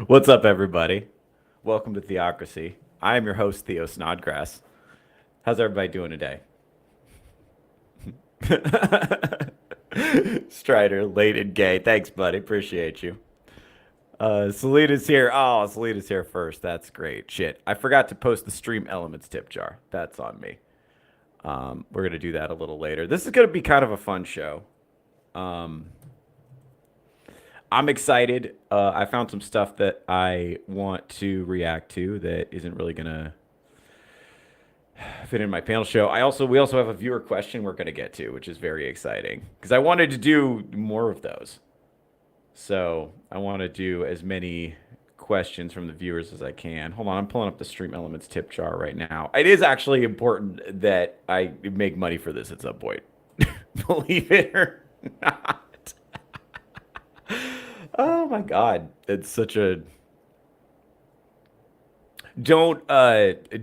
What's up, everybody? Welcome to Theocracy. I am your host, Theo Snodgrass. How's everybody doing today? Strider, late and gay. Thanks, buddy. Appreciate you. Selena's here. Oh, Selena's here first. That's great. Shit. I forgot to post the stream elements tip jar. That's on me. We're going to do that a little later. This is going to be kind of a fun show. Um, I'm excited. I found some stuff that I want to react to that isn't really going to fit in my panel show. We also have a viewer question we're going to get to, which is very exciting because I wanted to do more of those. So I want to do as many questions from the viewers as I can. Hold on, I'm pulling up the Stream Elements tip jar right now. It is actually important that I make money for this at some point. Believe it or not. Oh my God, it's such a don't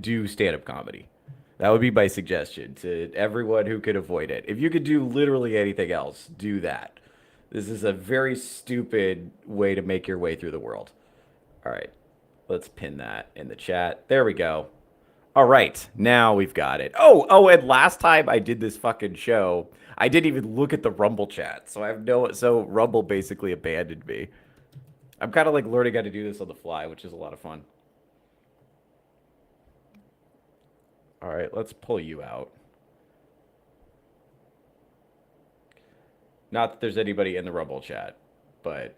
do stand-up comedy. That would be my suggestion to everyone who could avoid it. If you could do literally anything else, do that. This is a very stupid way to make your way through the world. All right, let's pin that in the chat. There we go. All right, now we've got it. And last time I did this fucking show, I didn't even look at the Rumble chat. So Rumble basically abandoned me. I'm kind of like learning how to do this on the fly, which is a lot of fun. All right, let's pull you out. Not that there's anybody in the Rumble chat, but,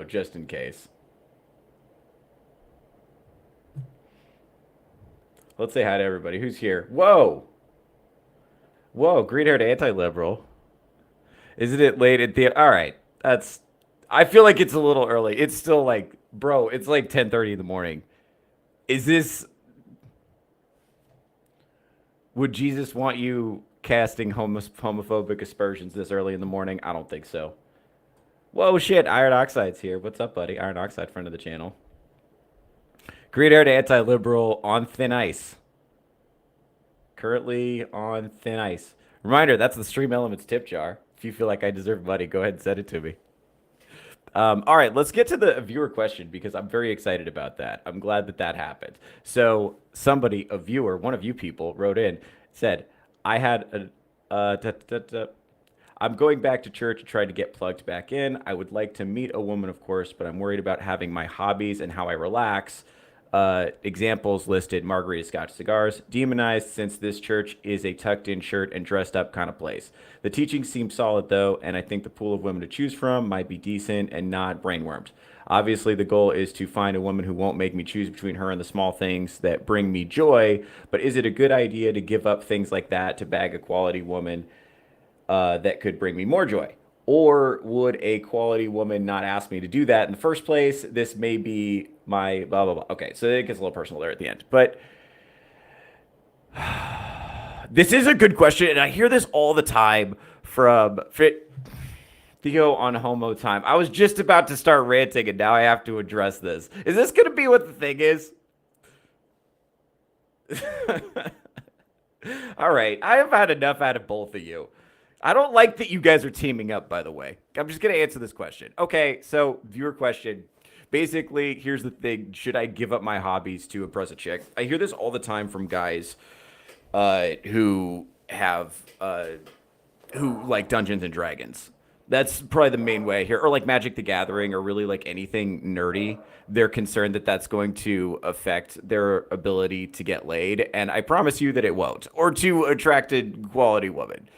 just in case. Let's say hi to everybody. Who's here? Whoa! Whoa, green-haired anti-liberal. Isn't it late at the... All right, I feel like it's a little early. It's still like, bro, it's like 10:30 in the morning. Is this... Would Jesus want you casting homophobic aspersions this early in the morning? I don't think so. Whoa, shit. Iron Oxide's here. What's up, buddy? Iron Oxide, friend of the channel. Green-haired anti-liberal on thin ice. Currently on thin ice. Reminder, that's the Stream Elements tip jar. If you feel like I deserve money, go ahead and send it to me. All right, let's get to the viewer question because I'm very excited about that. I'm glad that that happened. So a viewer, one of you people wrote in, said, I'm going back to church and trying to get plugged back in. I would like to meet a woman, of course, but I'm worried about having my hobbies and how I relax. Examples listed: margarita, scotch, cigars. Demonized since this church is a tucked in shirt and dressed up kind of place. The teaching seems solid though, and I think the pool of women to choose from might be decent and not brainwormed. Obviously, the goal is to find a woman who won't make me choose between her and the small things that bring me joy, but is it a good idea to give up things like that to bag a quality woman that could bring me more joy? Or would a quality woman not ask me to do that in the first place? This may be my blah, blah, blah. Okay, so it gets a little personal there at the end. But this is a good question, and I hear this all the time from Theo on Homo Time. I was just about to start ranting, and now I have to address this. Is this going to be what the thing is? All right, I have had enough out of both of you. I don't like that you guys are teaming up, by the way. I'm just going to answer this question. Okay, so viewer question. Basically, here's the thing. Should I give up my hobbies to impress a chick? I hear this all the time from guys who like Dungeons and Dragons. That's probably the main way here. Or like Magic the Gathering or really like anything nerdy. They're concerned that that's going to affect their ability to get laid. And I promise you that it won't. Or to attract a quality woman.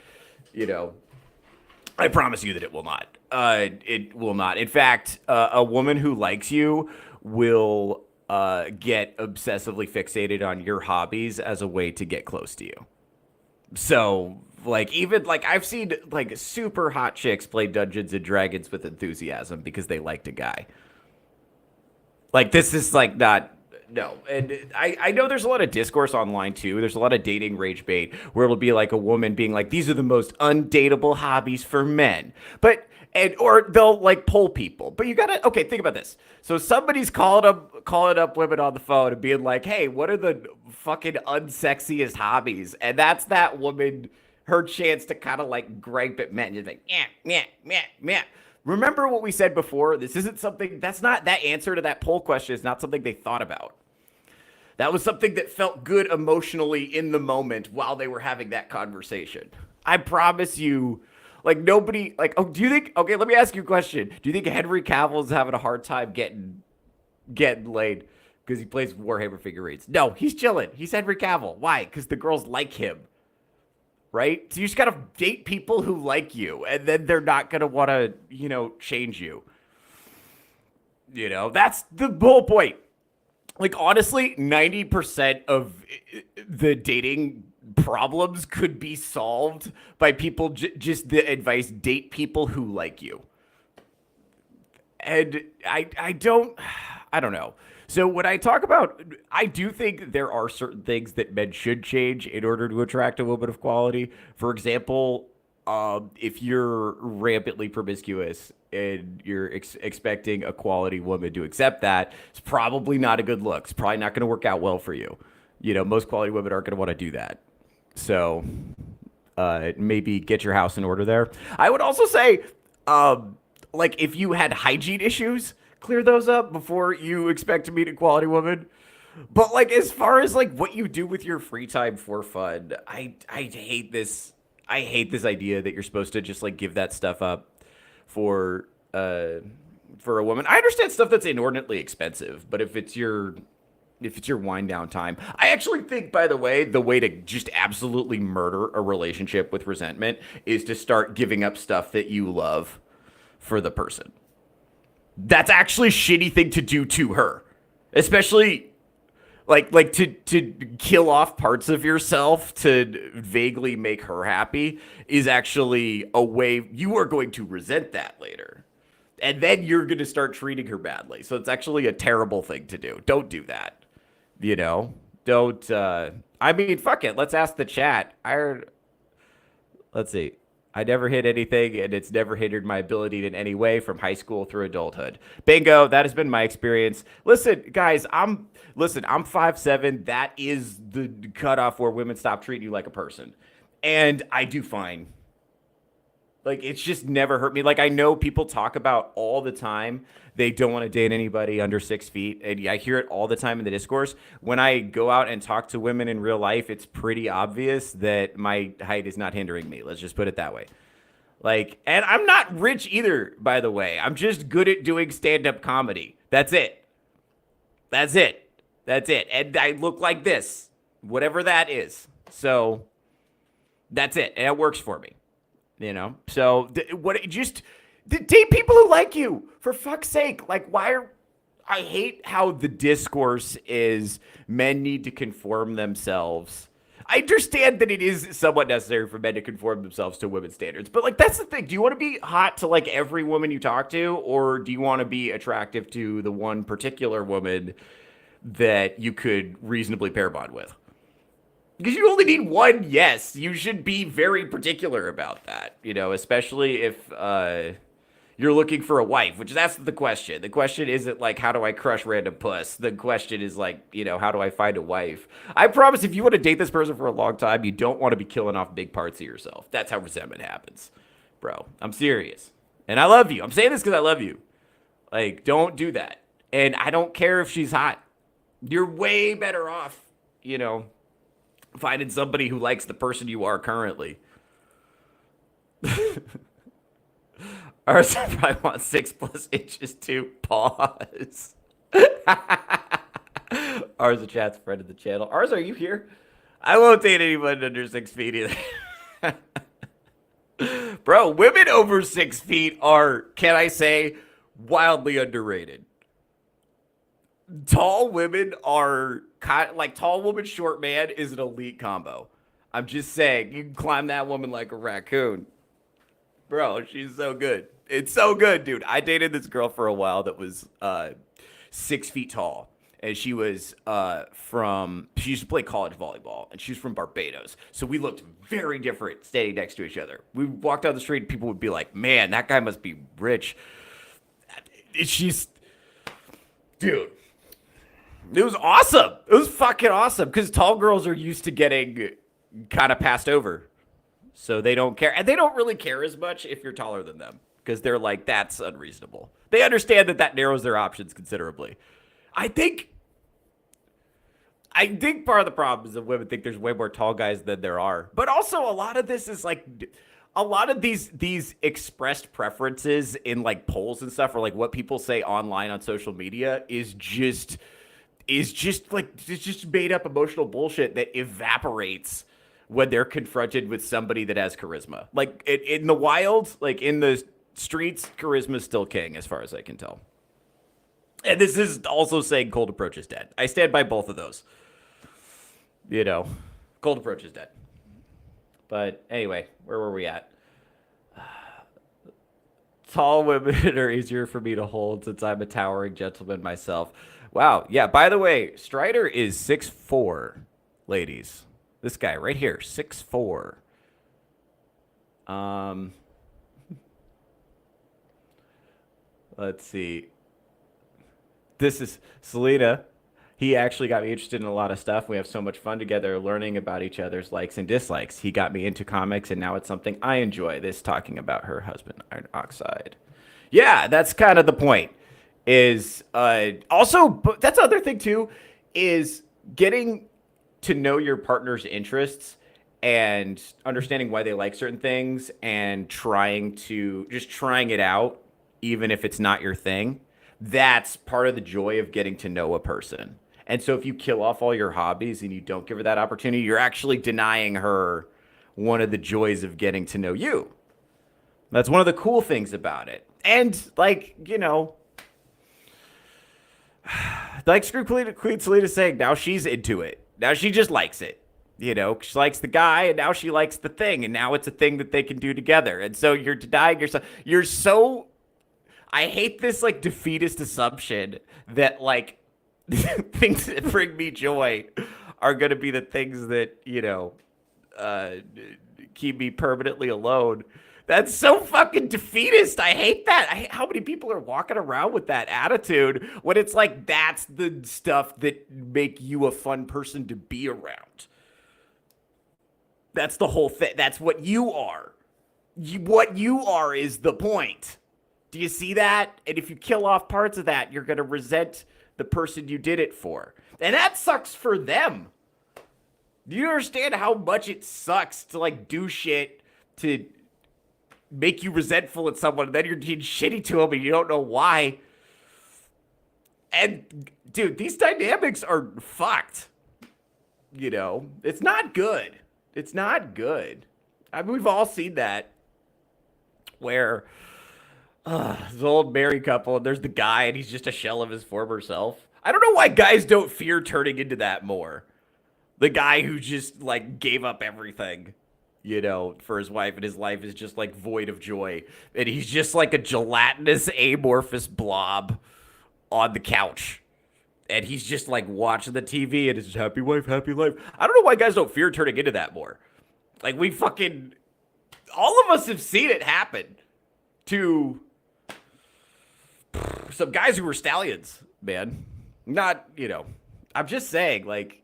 I promise you that it will not. It will not. In fact, a woman who likes you will get obsessively fixated on your hobbies as a way to get close to you. So, even I've seen super hot chicks play Dungeons and Dragons with enthusiasm because they liked a guy. This is not. No, and I know there's a lot of discourse online too. There's a lot of dating rage bait where it'll be like a woman being like, "These are the most undateable hobbies for men," or they'll poll people. But you gotta think about this. So somebody's calling up women on the phone and being like, "Hey, what are the fucking unsexiest hobbies?" And that's that woman, her chance to kind of gripe at men. You're like, yeah. Remember what we said before? This isn't something, that's not, that answer to that poll question is not something they thought about. That was something that felt good emotionally in the moment while they were having that conversation. I promise you, like nobody, like, oh, do you think, okay, let me ask you a question. Do you think Henry Cavill's having a hard time getting laid because he plays Warhammer figurines? No, he's chilling. He's Henry Cavill. Why? Because the girls like him. Right? So you just gotta date people who like you, and then they're not gonna want to, change you. That's the whole point. Like, honestly, 90% of the dating problems could be solved by people just the advice: date people who like you. And I don't know. So when I talk about, I do think there are certain things that men should change in order to attract a woman of quality. For example, if you're rampantly promiscuous and you're expecting a quality woman to accept that, it's probably not a good look. It's probably not going to work out well for you. Most quality women aren't going to want to do that. So maybe get your house in order there. I would also say, like, if you had hygiene issues, clear those up before you expect to meet a quality woman. But like, as far as like what you do with your free time for fun, I hate this. I hate this idea that you're supposed to just like give that stuff up for a woman. I understand stuff that's inordinately expensive, but if it's your wind down time, I actually think, by the way to just absolutely murder a relationship with resentment is to start giving up stuff that you love for the person. That's actually a shitty thing to do to her, especially like to kill off parts of yourself to vaguely make her happy is actually a way you are going to resent that later. And then you're going to start treating her badly. So it's actually a terrible thing to do. Don't do that. Don't, I mean, fuck it. Let's ask the chat. Let's see. I never hit anything, and it's never hindered my ability in any way from high school through adulthood. Bingo. That has been my experience. Listen, guys, I'm 5'7". That is the cutoff where women stop treating you like a person. And I do fine. Like, it's just never hurt me. Like, I know people talk about all the time they don't want to date anybody under 6 feet. And I hear it all the time in the discourse. When I go out and talk to women in real life, it's pretty obvious that my height is not hindering me. Let's just put it that way. Like, and I'm not rich either, by the way. I'm just good at doing stand-up comedy. That's it. That's it. That's it. And I look like this, whatever that is. So that's it. And it works for me. So date people who like you, for fuck's sake. Like, I hate how the discourse is men need to conform themselves. I understand that it is somewhat necessary for men to conform themselves to women's standards, but like, that's the thing. Do you want to be hot to like every woman you talk to, or do you want to be attractive to the one particular woman that you could reasonably pair bond with? Because you only need one yes. You should be very particular about that, especially if you're looking for a wife, which that's the question. The question isn't like, how do I crush random puss? The question is like, how do I find a wife? I promise if you want to date this person for a long time, you don't want to be killing off big parts of yourself. That's how resentment happens, bro. I'm serious. And I love you. I'm saying this because I love you. Like, don't do that. And I don't care if she's hot. You're way better off, finding somebody who likes the person you are currently. Ours probably wants 6+ inches to pause. Ours, the chat's friend of the channel. Ours, are you here? I won't date anyone under 6 feet either. Bro, women over 6 feet are, can I say, wildly underrated. Tall women are like tall woman, short man is an elite combo. I'm just saying, you can climb that woman like a raccoon. Bro, she's so good. It's so good, dude. I dated this girl for a while that was 6 feet tall. And she was she used to play college volleyball, and she was from Barbados. So we looked very different standing next to each other. We walked down the street, and people would be like, man, that guy must be rich. Dude. It was awesome. It was fucking awesome because tall girls are used to getting kind of passed over. So they don't care. And they don't really care as much if you're taller than them. because they're like, that's unreasonable. They understand that narrows their options considerably. I think part of the problem is that women think there's way more tall guys than there are. But also a lot of this is like a lot of these expressed preferences in like polls and stuff, or like what people say online on social media is just like it's just made up emotional bullshit that evaporates when they're confronted with somebody that has charisma. Like in the wild, like in the streets, charisma is still king as far as I can tell. And this is also saying Cold Approach is dead. I stand by both of those. You know, Cold Approach is dead. But anyway, where were we at? Tall women are easier for me to hold since I'm a towering gentleman myself. Wow. Yeah, by the way, Strider is 6'4", ladies. This guy right here, 6'4". Let's see. This is Selena. He actually got me interested in a lot of stuff. We have so much fun together learning about each other's likes and dislikes. He got me into comics, and now it's something I enjoy. This talking about her husband, Iron Oxide. Yeah, that's kind of the point. Is also, that's the other thing too, is getting to know your partner's interests and understanding why they like certain things and trying it out, even if it's not your thing. That's part of the joy of getting to know a person. And so if you kill off all your hobbies and you don't give her that opportunity, you're actually denying her one of the joys of getting to know you. That's one of the cool things about it. And like, you know, like Screw Queen Selena saying, now she's into it. Now she just likes it. You know, she likes the guy and now she likes the thing. And now it's a thing that they can do together. And so you're denying yourself. You're so... I hate this like defeatist assumption that like things that bring me joy are going to be the things that, you know, keep me permanently alone. That's so fucking defeatist. I hate that. I hate how many people are walking around with that attitude when it's like that's the stuff that make you a fun person to be around. That's the whole thing. That's what you are. What you are is the point. Do you see that? And if you kill off parts of that, you're going to resent the person you did it for. And that sucks for them. Do you understand how much it sucks to like do shit to make you resentful at someone and then you're being shitty to them and you don't know why? And dude, these dynamics are fucked. You know, it's not good. It's not good. I mean, we've all seen that where this old married couple, and there's the guy, and he's just a shell of his former self. I don't know why guys don't fear turning into that more. The guy who just, like, gave up everything, you know, for his wife, and his life is just, like, void of joy. And he's just, like, a gelatinous, amorphous blob on the couch. And he's just, like, watching the TV, and it's happy wife, happy life. I don't know why guys don't fear turning into that more. Like, all of us have seen it happen to some guys who were stallions, man. Not, you know, I'm just saying, like,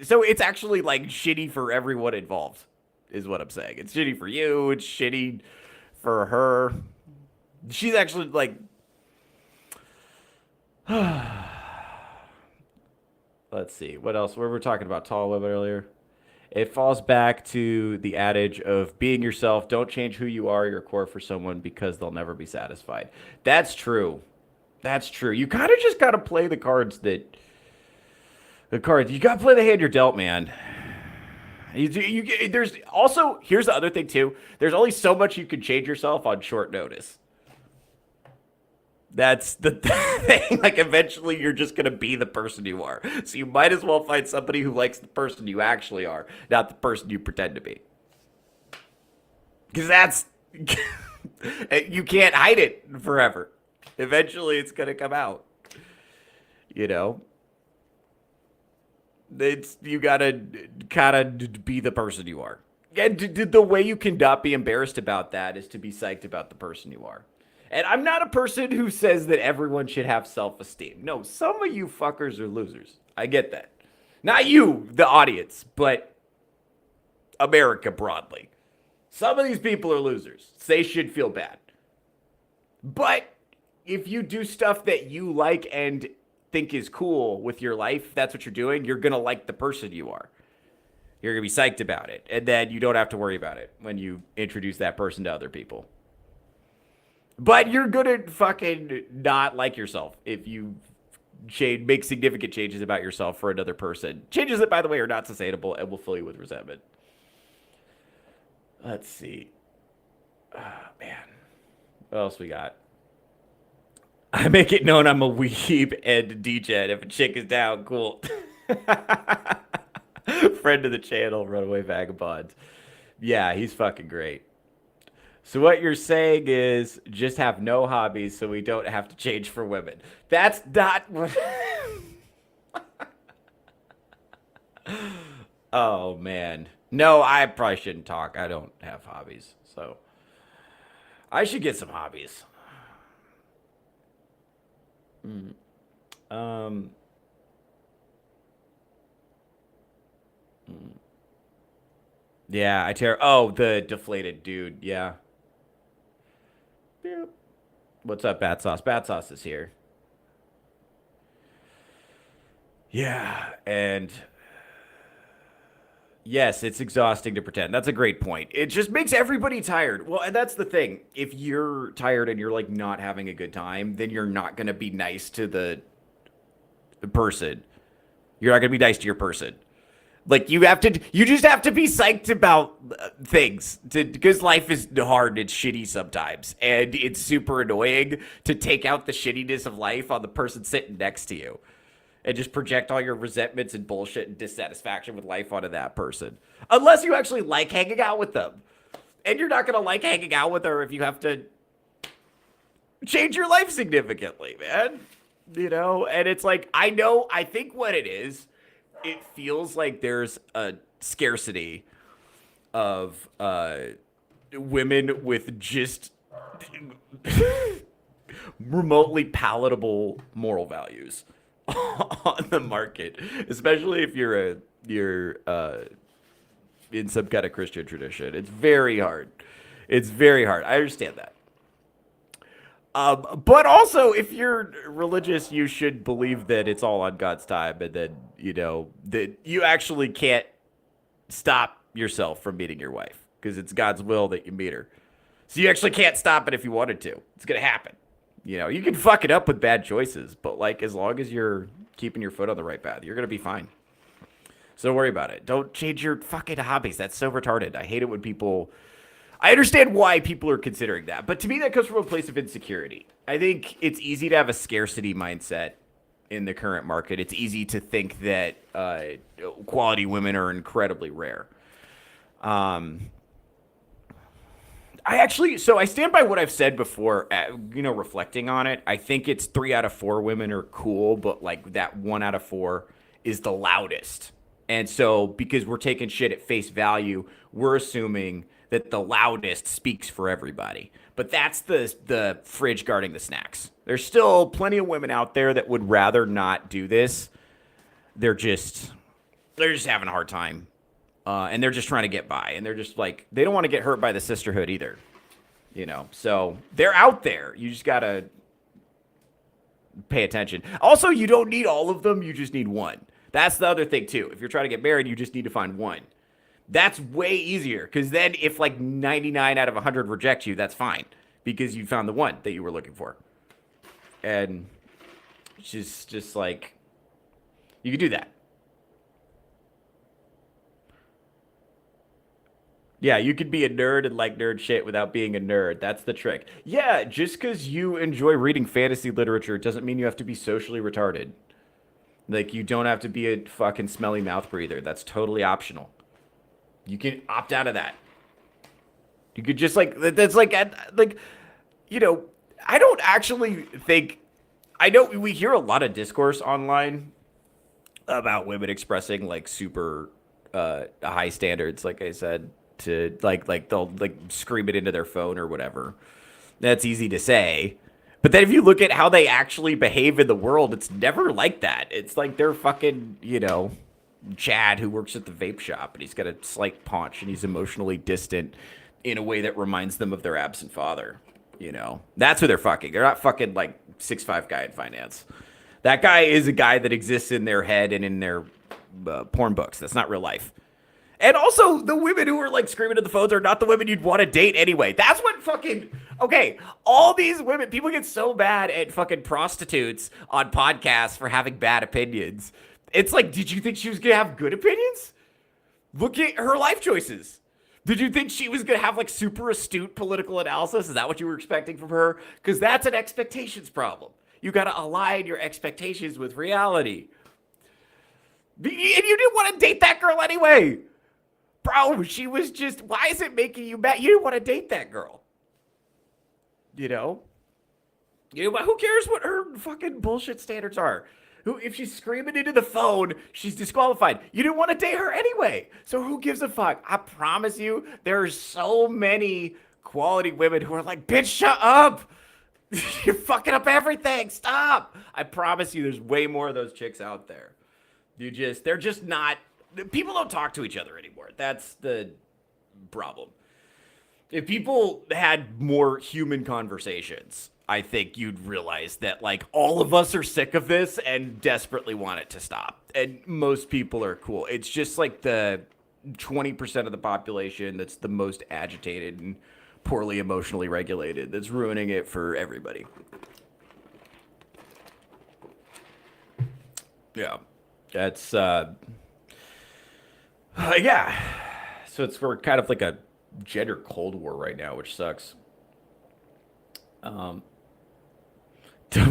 so it's actually, like, shitty for everyone involved, is what I'm saying. It's shitty for you. It's shitty for her. She's actually, like, let's see. What else? We were talking about tall women earlier. It falls back to the adage of being yourself. Don't change who you are, your core for someone because they'll never be satisfied. That's true. That's true. You kind of just got to play the cards. You got to play the hand you're dealt, man. There's also, here's the other thing too. There's only so much you can change yourself on short notice. That's the thing. Like, eventually you're just going to be the person you are. So you might as well find somebody who likes the person you actually are, not the person you pretend to be. Because that's... you can't hide it forever. Eventually it's going to come out. You know? You got to kind of be the person you are. And the way you cannot be embarrassed about that is to be psyched about the person you are. And I'm not a person who says that everyone should have self-esteem. No, some of you fuckers are losers. I get that. Not you, the audience, but America broadly. Some of these people are losers. They should feel bad. But if you do stuff that you like and think is cool with your life, that's what you're doing, you're going to like the person you are. You're going to be psyched about it. And then you don't have to worry about it when you introduce that person to other people. But you're going to fucking not like yourself if you make significant changes about yourself for another person. Changes that, by the way, are not sustainable and will fill you with resentment. Let's see. Oh, man. What else we got? I make it known I'm a weeb and DJ. If a chick is down, cool. Friend of the channel, Runaway Vagabond. Yeah, he's fucking great. So what you're saying is just have no hobbies so we don't have to change for women. That's not what... Oh, man. No, I probably shouldn't talk. I don't have hobbies, so... I should get some hobbies. Um... Yeah, I tear. Oh, the deflated dude. Yeah. Yep. What's up, Bat Sauce? Bat Sauce is here. Yeah, and yes, it's exhausting to pretend. That's a great point. It just makes everybody tired. Well, and that's the thing. If you're tired and you're like not having a good time, then you're not going to be nice to the person. You're not going to be nice to your person. Like you just have to be psyched about things because life is hard and shitty sometimes, and it's super annoying to take out the shittiness of life on the person sitting next to you, and just project all your resentments and bullshit and dissatisfaction with life onto that person. Unless you actually like hanging out with them, and you're not gonna like hanging out with her if you have to change your life significantly, man. You know, and it's like I think what it is. It feels like there's a scarcity of women with just remotely palatable moral values on the market, especially if you're in some kind of Christian tradition. It's very hard. It's very hard. I understand that. But also, if you're religious, you should believe that it's all on God's time, and that that you actually can't stop yourself from meeting your wife because it's God's will that you meet her. So you actually can't stop it if you wanted to. It's gonna happen. You can fuck it up with bad choices, but like as long as you're keeping your foot on the right path, you're gonna be fine. So don't worry about it. Don't change your fucking hobbies. That's so retarded. I hate it when people. I understand why people are considering that, but to me that comes from a place of insecurity. I think it's easy to have a scarcity mindset in the current market. It's easy to think that quality women are incredibly rare. I stand by what I've said before, reflecting on it. I think it's 3 out of 4 women are cool, but like that 1 out of 4 is the loudest. And so because we're taking shit at face value, we're assuming that the loudest speaks for everybody. But that's the fridge guarding the snacks. There's still plenty of women out there that would rather not do this. They're just having a hard time. And they're just trying to get by. And they're just like, they don't want to get hurt by the sisterhood either. So they're out there. You just got to pay attention. Also, you don't need all of them. You just need one. That's the other thing, too. If you're trying to get married, you just need to find one. That's way easier because then if like 99 out of 100 reject you, that's fine because you found the one that you were looking for. And it's just like, you can do that. Yeah, you could be a nerd and like nerd shit without being a nerd. That's the trick. Yeah, just because you enjoy reading fantasy literature doesn't mean you have to be socially retarded. Like, you don't have to be a fucking smelly mouth breather. That's totally optional. You can opt out of that. You could just I don't actually think, I know we hear a lot of discourse online about women expressing like super high standards, like I said, to like they'll like scream it into their phone or whatever. That's easy to say. But then if you look at how they actually behave in the world, it's never like that. It's like they're fucking, Chad who works at the vape shop and he's got a slight paunch and he's emotionally distant in a way that reminds them of their absent father. You know, that's who they're fucking. They're not fucking like 6'5" guy in finance. That guy is a guy that exists in their head and in their porn books. That's not real life. And also, the women who are like screaming at the phones are not the women you'd want to date anyway. That's what fucking. Okay, all these women, people get so bad at fucking prostitutes on podcasts for having bad opinions. It's like, did you think she was going to have good opinions? Look at her life choices. Did you think she was going to have like super astute political analysis? Is that what you were expecting from her? Because that's an expectations problem. You got to align your expectations with reality. And you didn't want to date that girl anyway. Bro, she was just, why is it making you mad? You didn't want to date that girl. You know? Who cares what her fucking bullshit standards are? If she's screaming into the phone, she's disqualified. You didn't want to date her anyway. So who gives a fuck? I promise you, there are so many quality women who are like, bitch, shut up. You're fucking up everything. Stop. I promise you, there's way more of those chicks out there. They're just not, people don't talk to each other anymore. That's the problem. If people had more human conversations, I think you'd realize that like all of us are sick of this and desperately want it to stop. And most people are cool. It's just like the 20% of the population that's the most agitated and poorly emotionally regulated that's ruining it for everybody. Yeah. That's yeah. So we're kind of like a gender cold war right now, which sucks. Don't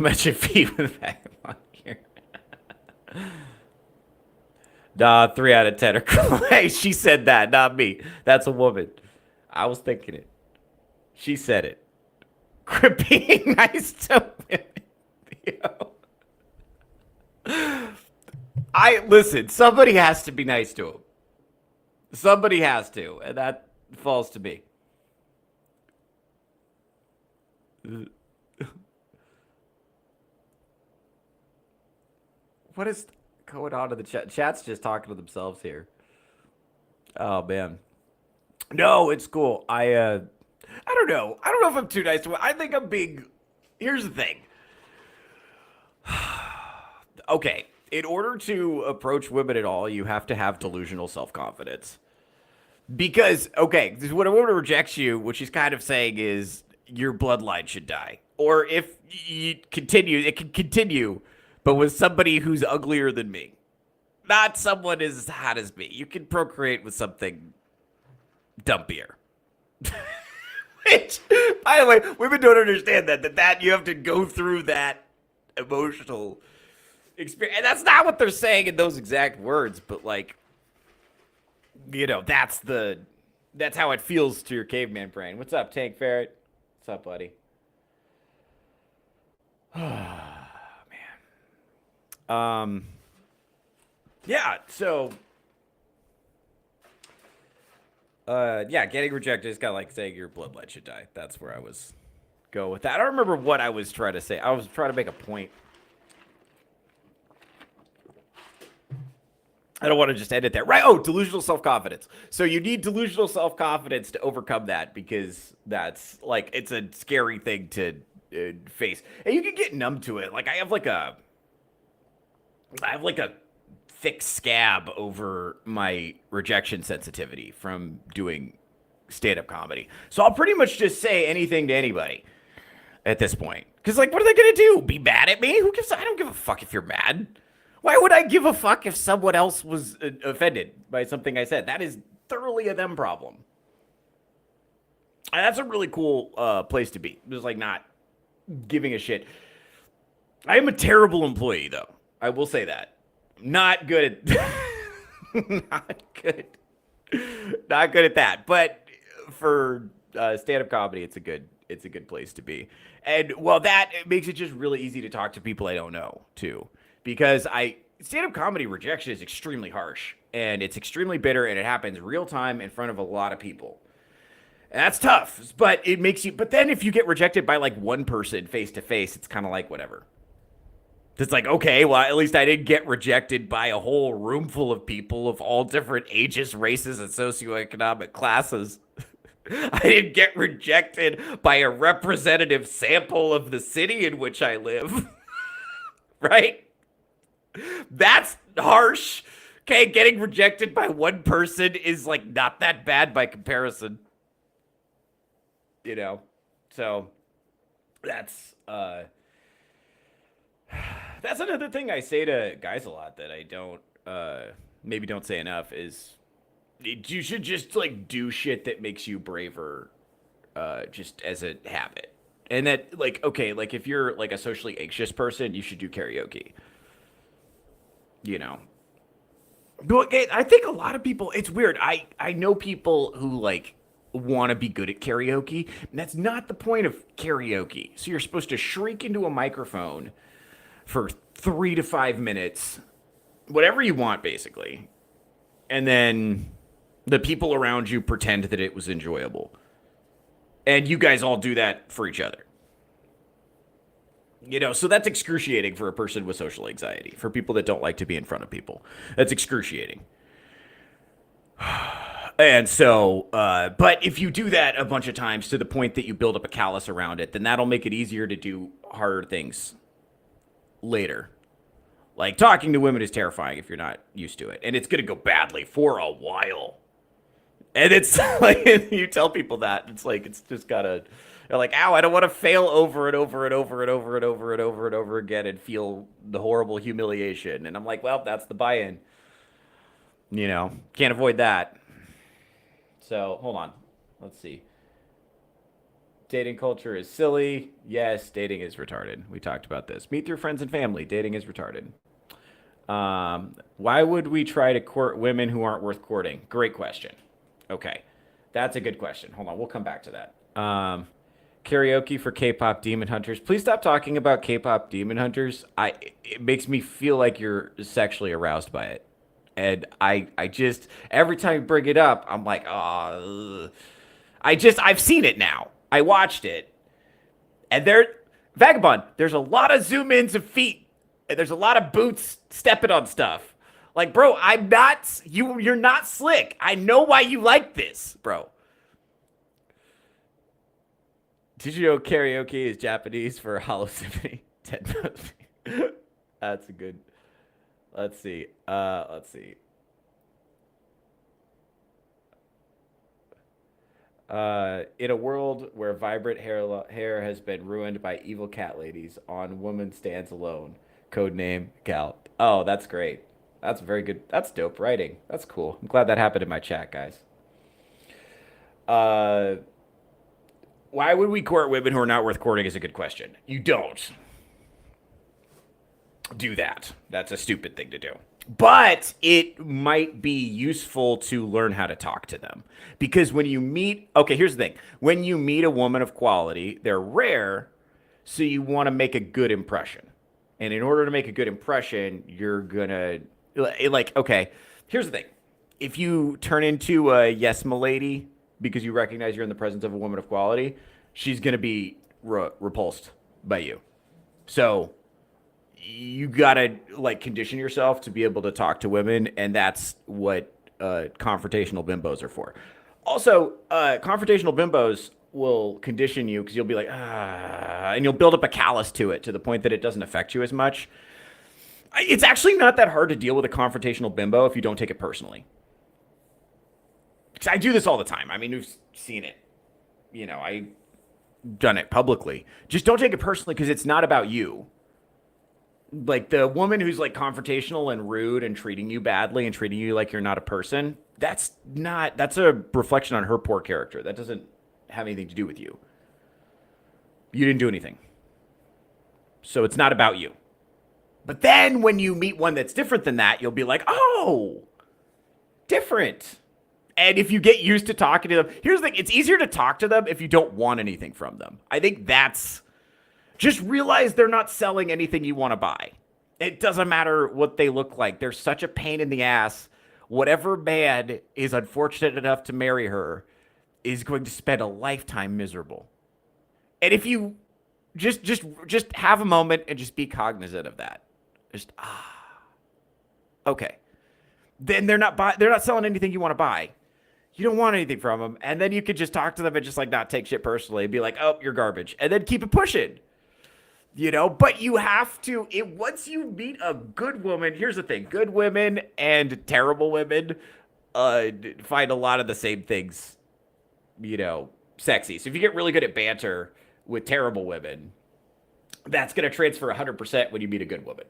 mention feet with vacuum on here. Nah, 3 out of 10 are cool. Hey, she said that, not me. That's a woman. I was thinking it. She said it. Quit being nice to women. Listen, somebody has to be nice to him. Somebody has to, and that falls to me. What is going on in the chat? Chat's just talking to themselves here. Oh man. No, it's cool. I don't know. I don't know if I'm too nice to it. I think I'm being. Here's the thing. Okay, in order to approach women at all, you have to have delusional self-confidence. Because, okay, when a woman rejects you, what she's kind of saying is your bloodline should die. Or if you continue, it can continue, but with somebody who's uglier than me. Not someone as hot as me. You can procreate with something dumpier. Which, by the way, women don't understand that you have to go through that emotional experience. And that's not what they're saying in those exact words, but like, you know, that's how it feels to your caveman brain. What's up, Tank Ferret? What's up, buddy? Oh, man. Yeah, so yeah, getting rejected is kind of like saying your bloodline should die. That's where I was going with that. I don't remember what I was trying to say. I was trying to make a point. I don't want to just end it there. Right. Oh, delusional self-confidence. So you need delusional self-confidence to overcome that because that's like, it's a scary thing to face. And you can get numb to it. Like I have like a thick scab over my rejection sensitivity from doing stand-up comedy. So I'll pretty much just say anything to anybody at this point. Because like, what are they going to do? Be mad at me? I don't give a fuck if you're mad. Why would I give a fuck if someone else was offended by something I said? That is thoroughly a them problem. And that's a really cool place to be. Just like not giving a shit. I am a terrible employee, though. I will say that. Not good at not good. Not good at that. But for stand-up comedy, it's a good place to be. And well, that it makes it just really easy to talk to people I don't know, too. Because stand-up comedy rejection is extremely harsh, and it's extremely bitter, and it happens real time in front of a lot of people. And that's tough, but it makes you, but then if you get rejected by like one person face to face, it's kind of like whatever. It's like, okay, well, at least I didn't get rejected by a whole room full of people of all different ages, races, and socioeconomic classes. I didn't get rejected by a representative sample of the city in which I live. Right? That's harsh. Okay, getting rejected by one person is like not that bad by comparison. You know? So that's that's another thing I say to guys a lot that I don't maybe don't say enough is you should just like do shit that makes you braver just as a habit. And that like okay, like if you're like a socially anxious person, you should do karaoke. You know. But I think a lot of people it's weird. I know people who like want to be good at karaoke, and that's not the point of karaoke. So you're supposed to shriek into a microphone for 3 to 5 minutes, whatever you want basically. And then the people around you pretend that it was enjoyable. And you guys all do that for each other. You know, so that's excruciating for a person with social anxiety, for people that don't like to be in front of people. That's excruciating. And so, but if you do that a bunch of times to the point that you build up a callus around it, then that'll make it easier to do harder things later. Like talking to women is terrifying if you're not used to it. And it's going to go badly for a while. And it's like, you tell people that, it's like, it's just got to, they're like, ow, I don't want to fail over and over and over and over and over and over and over again and feel the horrible humiliation. And I'm like, well, that's the buy-in. You know, can't avoid that. So, hold on. Let's see. Dating culture is silly. Yes, dating is retarded. We talked about this. Meet through friends and family. Dating is retarded. Why would we try to court women who aren't worth courting? Great question. Okay. That's a good question. Hold on. We'll come back to that. Karaoke for K-pop demon hunters. Please stop talking about K-pop demon hunters. It makes me feel like you're sexually aroused by it. And I just, every time you bring it up, I'm like, oh, I've seen it now. I watched it. And Vagabond, there's a lot of zoom ins of feet. And there's a lot of boots stepping on stuff. Like, bro, you're not slick. I know why you like this, bro. Did you know karaoke is Japanese for Hollow Symphony? That's a good. Let's see. In a world where vibrant hair has been ruined by evil cat ladies, on woman stands alone. Codename Gal. Oh, that's great. That's very good. That's dope writing. That's cool. I'm glad that happened in my chat, guys. Why would we court women who are not worth courting is a good question. You don't do that. That's a stupid thing to do. But it might be useful to learn how to talk to them. Because when you meet, okay, here's the thing. When you meet a woman of quality, they're rare, so you want to make a good impression. And in order to make a good impression, you're going to, like, okay, here's the thing. If you turn into a yes, m'lady, because you recognize you're in the presence of a woman of quality, she's going to be repulsed by you. So you gotta like condition yourself to be able to talk to women, and that's what confrontational bimbos are for. Also, confrontational bimbos will condition you because you'll be like, and you'll build up a callus to it to the point that it doesn't affect you as much. It's actually not that hard to deal with a confrontational bimbo if you don't take it personally. Because I do this all the time. I mean, you've seen it. You know, I've done it publicly. Just don't take it personally because it's not about you. Like the woman who's like confrontational and rude and treating you badly and treating you like you're not a person, that's a reflection on her poor character. That doesn't have anything to do with you. You didn't do anything. So it's not about you. But then when you meet one that's different than that, you'll be like, oh, different. And if you get used to talking to them, here's the thing, it's easier to talk to them if you don't want anything from them. I think that's, just realize they're not selling anything you want to buy. It doesn't matter what they look like. They're such a pain in the ass. Whatever man is unfortunate enough to marry her is going to spend a lifetime miserable. And if you just have a moment and just be cognizant of that. Just, okay. Then they're not selling anything you want to buy. You don't want anything from them. And then you could just talk to them and just like not take shit personally and be like, oh, you're garbage. And then keep it pushing. But you have to, once you meet a good woman, here's the thing, good women and terrible women find a lot of the same things, sexy. So if you get really good at banter with terrible women, that's going to transfer 100% when you meet a good woman.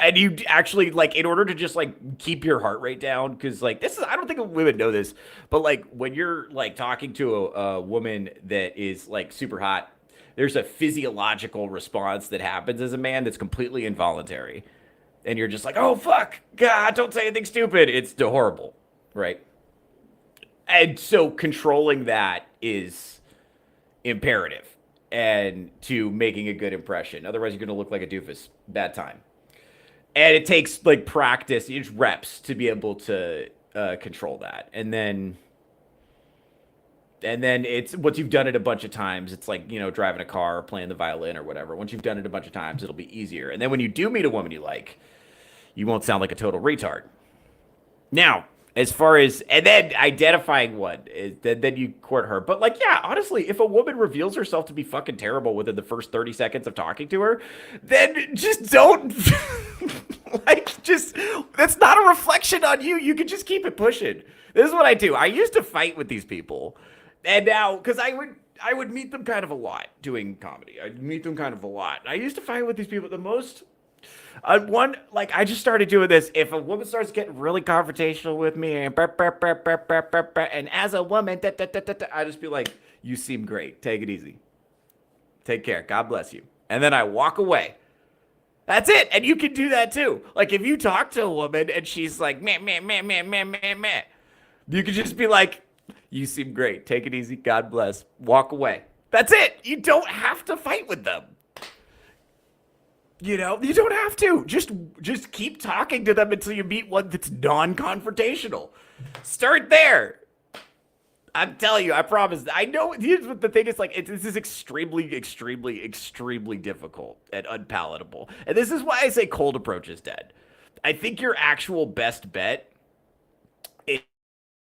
And you actually, like, in order to just, like, keep your heart rate down, because, like, I don't think women know this, but, like, when you're, like, talking to a woman that is, like, super hot, there's a physiological response that happens as a man that's completely involuntary. And you're just like, oh, fuck, God, don't say anything stupid. It's horrible, right? And so controlling that is imperative and to making a good impression. Otherwise, you're going to look like a doofus. Bad time. And it takes, like, practice, it's reps to be able to control that. And then it's, once you've done it a bunch of times, it's like, driving a car or playing the violin or whatever. Once you've done it a bunch of times, it'll be easier. And then when you do meet a woman you like, you won't sound like a total retard. Now, as far as, and then identifying one, then you court her. But, like, yeah, honestly, if a woman reveals herself to be fucking terrible within the first 30 seconds of talking to her, then just don't, that's not a reflection on you. You can just keep it pushing. This is what I do. I used to fight with these people. And now, because I would meet them kind of a lot doing comedy. I'd meet them kind of a lot. I used to fight with these people the most. I just started doing this. If a woman starts getting really confrontational with me and as a woman, I just be like, you seem great. Take it easy. Take care. God bless you. And then I walk away. That's it. And you can do that too. Like, if you talk to a woman and she's like, meh, meh, meh, meh, meh, meh, meh, you can just be like, you seem great. Take it easy. God bless. Walk away. That's it. You don't have to fight with them. You don't have to. Just keep talking to them until you meet one that's non-confrontational. Start there. I'm telling you, I promise. I know. Here's what the thing is, like, this is extremely, extremely, extremely difficult and unpalatable. And this is why I say cold approach is dead. I think your actual best bet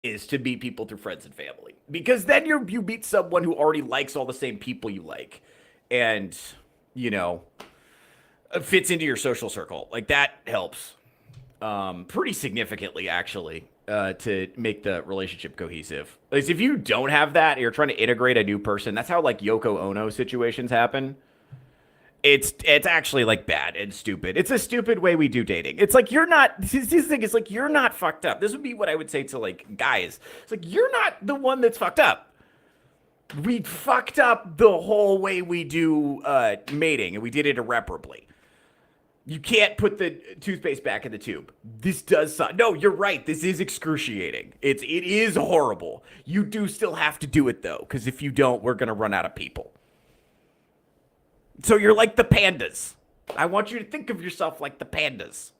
is to meet people through friends and family. Because then you meet someone who already likes all the same people you like. And, fits into your social circle. Like, that helps pretty significantly, actually, to make the relationship cohesive. Like, if you don't have that, you're trying to integrate a new person. That's how, like, Yoko Ono situations happen. It's actually, like, bad and stupid. It's a stupid way we do dating. It's like, you're not, this thing is like, you're not fucked up. This would be what I would say to, like, guys. It's like, you're not the one that's fucked up. We fucked up the whole way we do mating, and we did it irreparably. You can't put the toothpaste back in the tube. This does suck. No, you're right. This is excruciating. It is horrible. You do still have to do it, though, because if you don't, we're going to run out of people. So you're like the pandas. I want you to think of yourself like the pandas.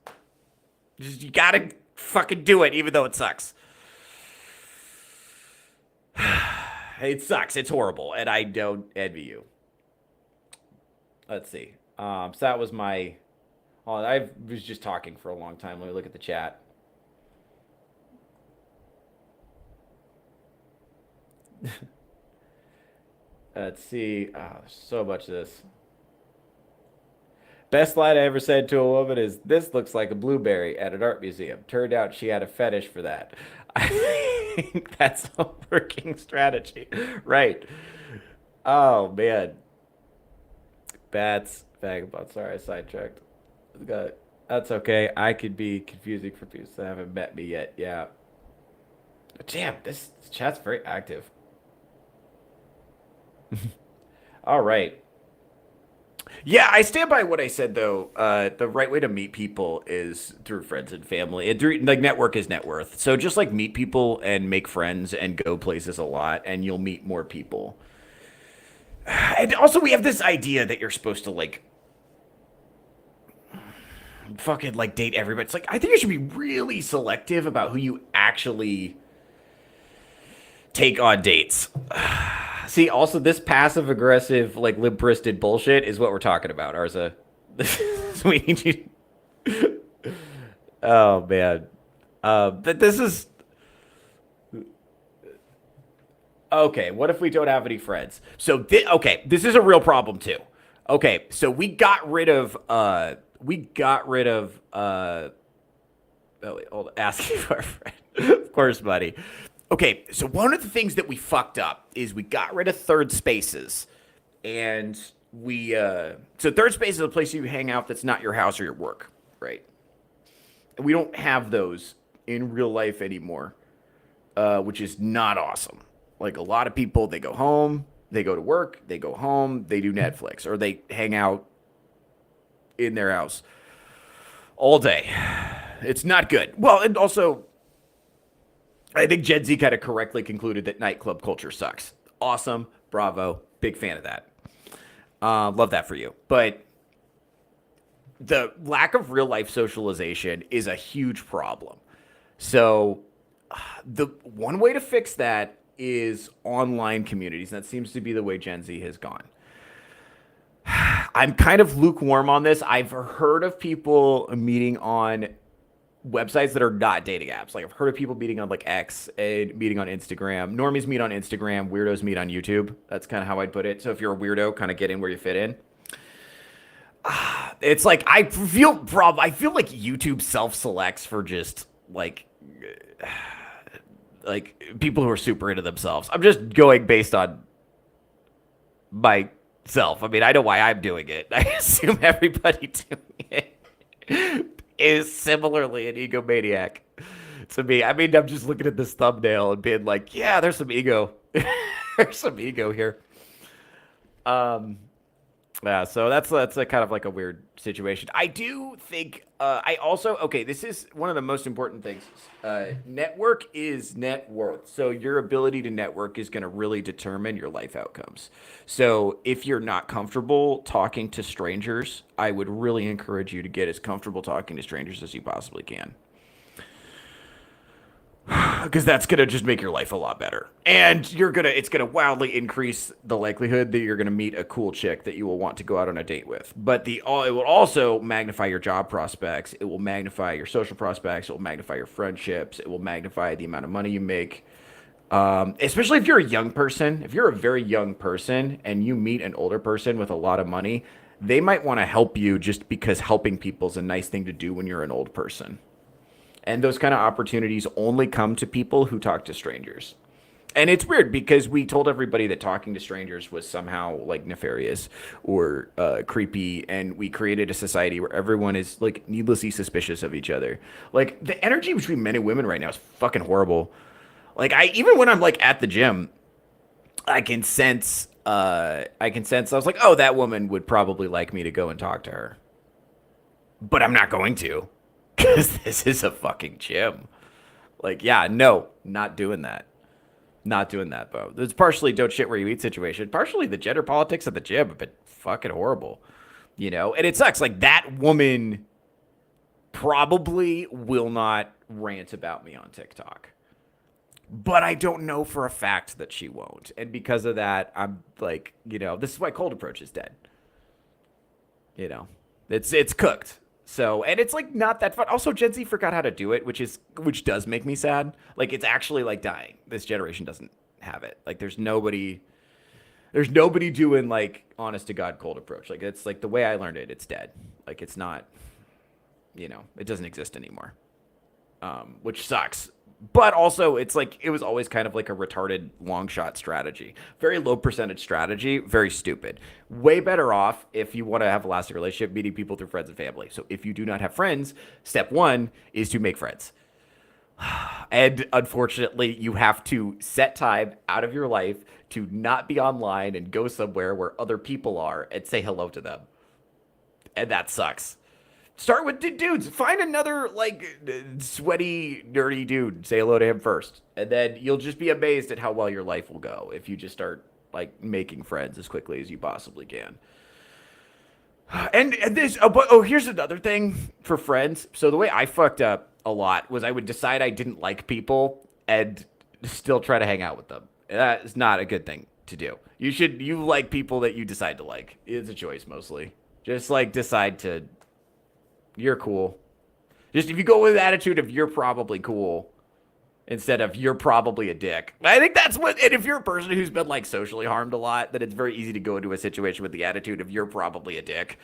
You got to fucking do it, even though it sucks. It sucks. It's horrible, and I don't envy you. Let's see. So that was my... Oh, I was just talking for a long time. Let me look at the chat. Let's see. Oh, there's so much of this. Best line I ever said to a woman is, "This looks like a blueberry at an art museum." Turned out she had a fetish for that. I think that's a working strategy. Right. Oh, man. Bats. Vagabond. Sorry, I sidetracked. That's okay. I could be confusing for people that haven't met me yet. Yeah. Damn, this chat's very active. All right. Yeah, I stand by what I said, though. The right way to meet people is through friends and family. Like, network is net worth. So just, like, meet people and make friends and go places a lot, and you'll meet more people. And also, we have this idea that you're supposed to, like, fucking, like, date everybody. It's like, I think you should be really selective about who you actually take on dates. See, also, this passive-aggressive, like, limp-wristed bullshit is what we're talking about, Arza. We need you... Oh, man. But this is... Okay, what if we don't have any friends? So, okay, this is a real problem too. Okay, so oh, wait, hold on. Asking for a friend. Of course, buddy. Okay, so one of the things that we fucked up is we got rid of third spaces. And so third space is a place you hang out that's not your house or your work, right? And we don't have those in real life anymore, which is not awesome. Like a lot of people, they go home, they go to work, they go home, they do Netflix, or they hang out in their house all day. It's not good. Well, and also, I think Gen Z kind of correctly concluded that nightclub culture sucks. Awesome. Bravo. Big fan of that. Love that for you. But the lack of real life socialization is a huge problem. So the one way to fix that is online communities. That seems to be the way Gen Z has gone. I'm kind of lukewarm on this. I've heard of people meeting on websites that are not dating apps. Like I've heard of people meeting on like X and meeting on Instagram. Normies meet on Instagram. Weirdos meet on YouTube. That's kind of how I'd put it. So if you're a weirdo, kind of get in where you fit in. It's like I feel like YouTube self-selects for just like people who are super into themselves. I'm just going based on myself. I mean, I know why I'm doing it. I assume everybody doing it is similarly an egomaniac to me. I mean, I'm just looking at this thumbnail and being like, yeah, there's some ego. There's some ego here. Yeah, so that's a kind of like a weird situation. I do think I also this is one of the most important things. Network is net worth. So your ability to network is going to really determine your life outcomes. So if you're not comfortable talking to strangers, I would really encourage you to get as comfortable talking to strangers as you possibly can. Because that's going to just make your life a lot better. And it's going to wildly increase the likelihood that you're going to meet a cool chick that you will want to go out on a date with. But it will also magnify your job prospects. It will magnify your social prospects. It will magnify your friendships. It will magnify the amount of money you make. Especially if you're a young person. If you're a very young person and you meet an older person with a lot of money, they might want to help you just because helping people is a nice thing to do when you're an old person. And those kind of opportunities only come to people who talk to strangers. And it's weird because we told everybody that talking to strangers was somehow like nefarious or creepy. And we created a society where everyone is like needlessly suspicious of each other. Like the energy between men and women right now is fucking horrible. Like even when I'm like at the gym, I can sense I was like, oh, that woman would probably like me to go and talk to her. But I'm not going to. Because this is a fucking gym. Like, yeah, no, not doing that. Not doing that, Bo. It's partially don't shit where you eat situation. Partially the gender politics at the gym have been fucking horrible. You know? And it sucks. Like, that woman probably will not rant about me on TikTok. But I don't know for a fact that she won't. And because of that, I'm like, this is why Cold Approach is dead. It's cooked. So, and it's like not that fun. Also, Gen Z forgot how to do it, which does make me sad. Like it's actually like dying. This generation doesn't have it. Like there's nobody doing like honest to God Cold Approach. Like it's like the way I learned it, it's dead. Like it's not, it doesn't exist anymore. Which sucks. But also, it's like it was always kind of like a retarded long shot strategy. Very low percentage strategy, very stupid. Way better off if you want to have a lasting relationship, meeting people through friends and family. So if you do not have friends, step one is to make friends. And unfortunately, you have to set time out of your life to not be online and go somewhere where other people are and say hello to them. And that sucks. Start with dudes. Find another, like, sweaty, nerdy dude. Say hello to him first. And then you'll just be amazed at how well your life will go if you just start, like, making friends as quickly as you possibly can. And this, here's another thing for friends. So the way I fucked up a lot was I would decide I didn't like people and still try to hang out with them. That is not a good thing to do. You like people that you decide to like. It's a choice mostly. Just, like, decide to... You're cool. Just if you go with the attitude of you're probably cool instead of you're probably a dick. I think that's what, and if you're a person who's been like socially harmed a lot, then it's very easy to go into a situation with the attitude of you're probably a dick.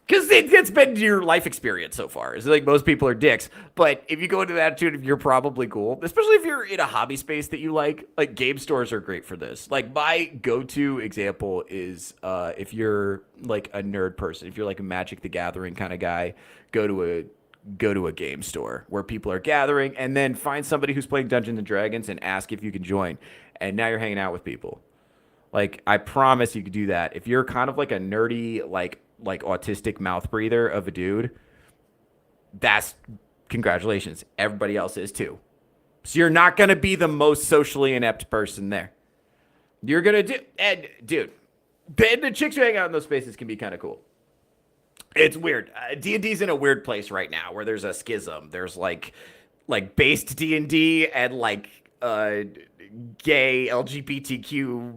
Because it's been your life experience so far. It's like most people are dicks. But if you go into the attitude of you're probably cool, especially if you're in a hobby space that you like game stores are great for this. Like my go-to example is if you're like a nerd person, if you're like a Magic the Gathering kind of guy, go to a game store where people are gathering and then find somebody who's playing Dungeons and Dragons and ask if you can join. And now you're hanging out with people. Like I promise you could do that. If you're kind of like a nerdy, like autistic mouth breather of a dude, that's congratulations. Everybody else is too. So you're not going to be the most socially inept person there. You're going to do, and dude, the chicks who hang out in those spaces can be kind of cool. It's weird. D&D's in a weird place right now where there's a schism. There's like based D&D and like gay LGBTQ,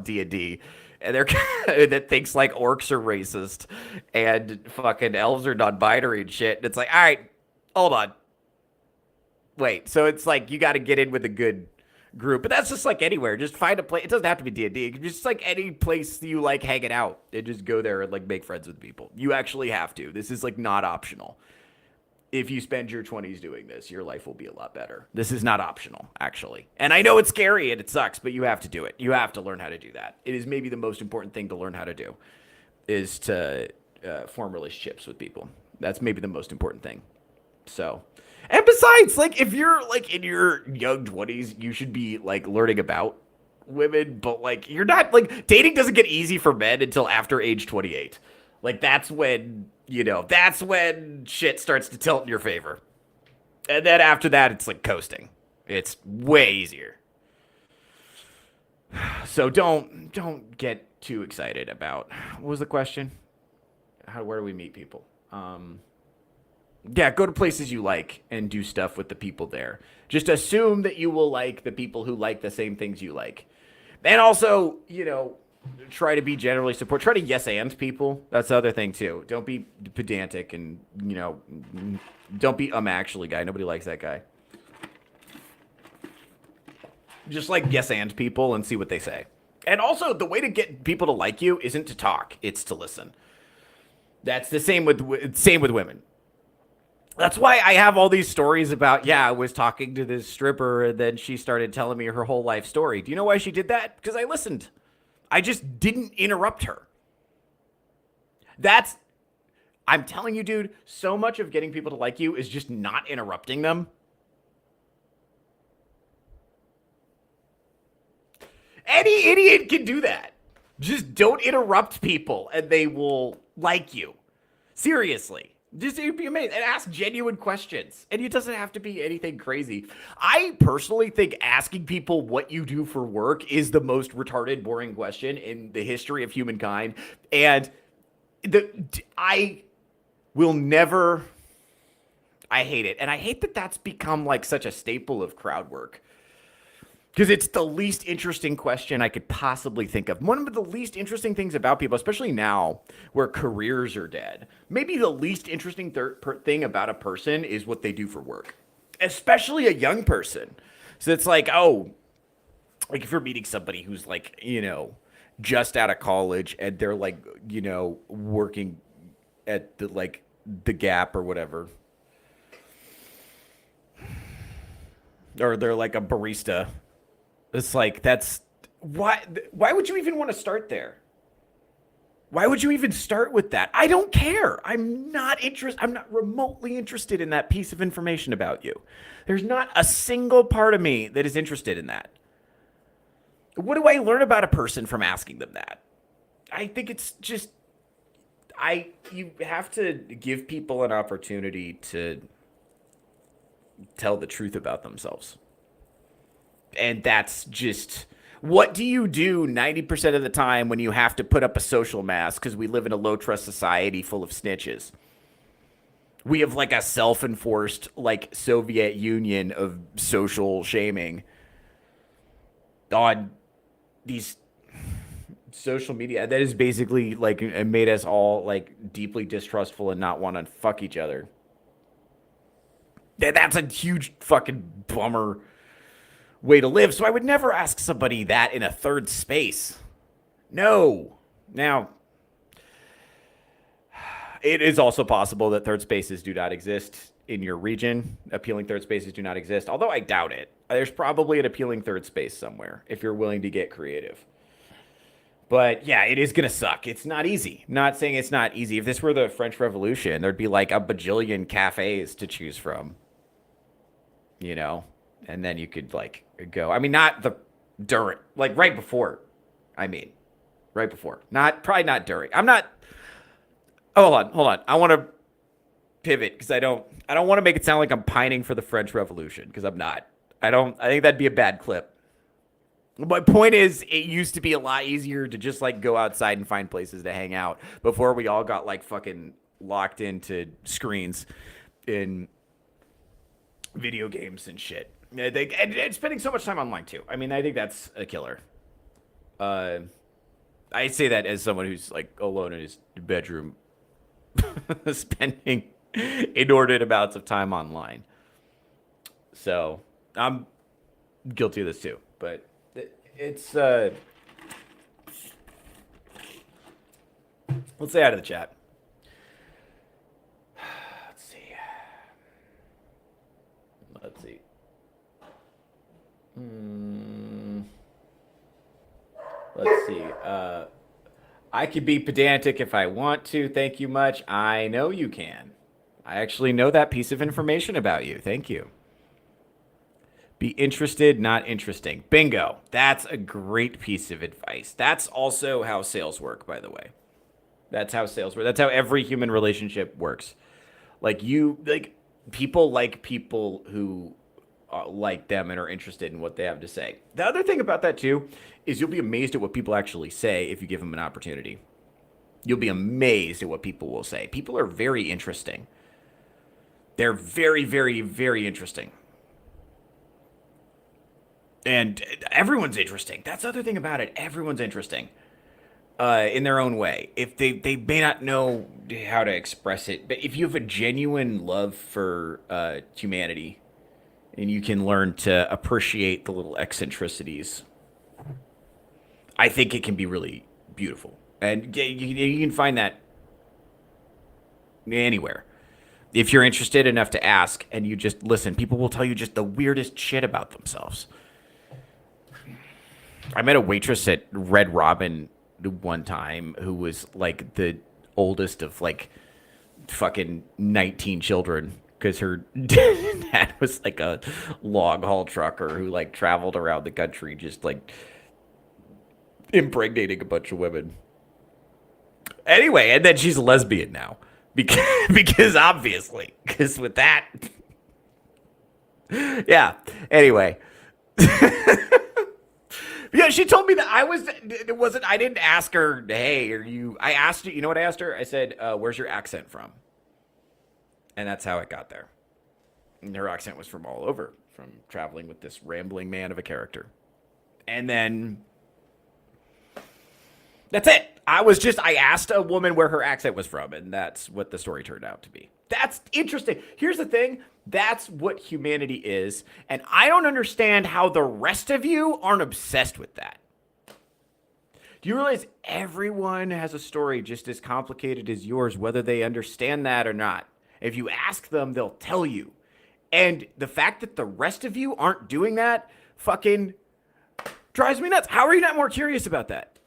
D&D. And they're that thinks like orcs are racist and fucking elves are non-binary and shit. And it's like, all right, hold on. Wait, so it's like you got to get in with a good group. But that's just like anywhere. Just find a place. It doesn't have to be D&D. Just like any place you like hanging out and just go there and like make friends with people. You actually have to. This is like not optional. If you spend your 20s doing this, your life will be a lot better. This is not optional, actually. And I know it's scary and it sucks, but you have to do it. You have to learn how to do that. It is maybe the most important thing to learn how to do is to form relationships with people. That's maybe the most important thing. So, and besides, like if you're like in your young 20s, you should be like learning about women, but like you're not like dating doesn't get easy for men until after age 28. Like that's when shit starts to tilt in your favor. And then after that, it's like coasting. It's way easier. So don't get too excited about, what was the question? Where do we meet people? Yeah, go to places you like and do stuff with the people there. Just assume that you will like the people who like the same things you like. And also, try to be generally support. Try to yes and people. That's the other thing too. Don't be pedantic and don't be actually guy. Nobody likes that guy. Just like yes and people and see what they say. And also the way to get people to like you isn't to talk, it's to listen. That's the same with women. That's why I have all these stories about, I was talking to this stripper and then she started telling me her whole life story. Do you know why she did that? Because I listened. I just didn't interrupt her. I'm telling you, dude, so much of getting people to like you is just not interrupting them. Any idiot can do that. Just don't interrupt people and they will like you. Seriously. Just be amazed and ask genuine questions. And it doesn't have to be anything crazy. I personally think asking people what you do for work is the most retarded, boring question in the history of humankind. And I hate it. And I hate that that's become like such a staple of crowd work. Because it's the least interesting question I could possibly think of. One of the least interesting things about people, especially now where careers are dead, maybe the least interesting thing about a person is what they do for work, especially a young person. So it's like, like if you're meeting somebody who's like, just out of college and they're like, working at the Gap or whatever. Or they're like a barista. It's like, that's why would you even want to start there? Why would you even start with that? I don't care. I'm not remotely interested in that piece of information about you. There's not a single part of me that is interested in that. What do I learn about a person from asking them that? I think it's just, you have to give people an opportunity to tell the truth about themselves. And that's just, what do you do 90% of the time when you have to put up a social mask because we live in a low-trust society full of snitches? We have like a self-enforced like Soviet Union of social shaming on these social media that is basically like made us all like deeply distrustful and not want to fuck each other. That's a huge fucking bummer way to live. So I would never ask somebody that in a third space. No. Now, it is also possible that third spaces do not exist in your region. Appealing third spaces do not exist, although I doubt it. There's probably an appealing third space somewhere if you're willing to get creative. But yeah, it is going to suck. It's not easy. Not saying it's not easy. If this were the French Revolution, there'd be like a bajillion cafes to choose from, you know? And then you could like go. I mean, not the during, like right before. I mean, right before. Probably not during. I'm not. Oh, hold on. I want to pivot because I don't want to make it sound like I'm pining for the French Revolution because I'm not. I think that'd be a bad clip. My point is, it used to be a lot easier to just like go outside and find places to hang out before we all got like fucking locked into screens in video games and shit. And spending so much time online too. I mean, I think that's a killer. I say that as someone who's like alone in his bedroom, spending inordinate amounts of time online. So I'm guilty of this too, but. It's let's say out of the chat. Let's see. Let's see. I could be pedantic if I want to. Thank you much. I know you can. I actually know that piece of information about you. Thank you. Be interested, not interesting. Bingo. That's a great piece of advice. That's also how sales work, by the way. That's how sales work. That's how every human relationship works. People like people who like them and are interested in what they have to say. The other thing about that, too, is you'll be amazed at what people actually say if you give them an opportunity. You'll be amazed at what people will say. People are very interesting. They're very, very, very interesting. And everyone's interesting. That's the other thing about it. Everyone's interesting in their own way. If they may not know how to express it, but if you have a genuine love for humanity and you can learn to appreciate the little eccentricities, I think it can be really beautiful. And you can find that anywhere. If you're interested enough to ask and you just listen, people will tell you just the weirdest shit about themselves. I met a waitress at Red Robin one time who was like the oldest of like fucking 19 children because her dad was like a log haul trucker who like traveled around the country just like impregnating a bunch of women. Anyway, and then she's a lesbian now because obviously, because with that, yeah. Anyway. Yeah, she told me that I didn't ask her, hey, I asked you know what I asked her? I said, where's your accent from? And that's how it got there. And her accent was from all over, from traveling with this rambling man of a character. And then, that's it. I asked a woman where her accent was from, and that's what the story turned out to be. That's interesting. Here's the thing. That's what humanity is. And I don't understand how the rest of you aren't obsessed with that. Do you realize everyone has a story just as complicated as yours, whether they understand that or not? If you ask them, they'll tell you. And the fact that the rest of you aren't doing that fucking drives me nuts. How are you not more curious about that?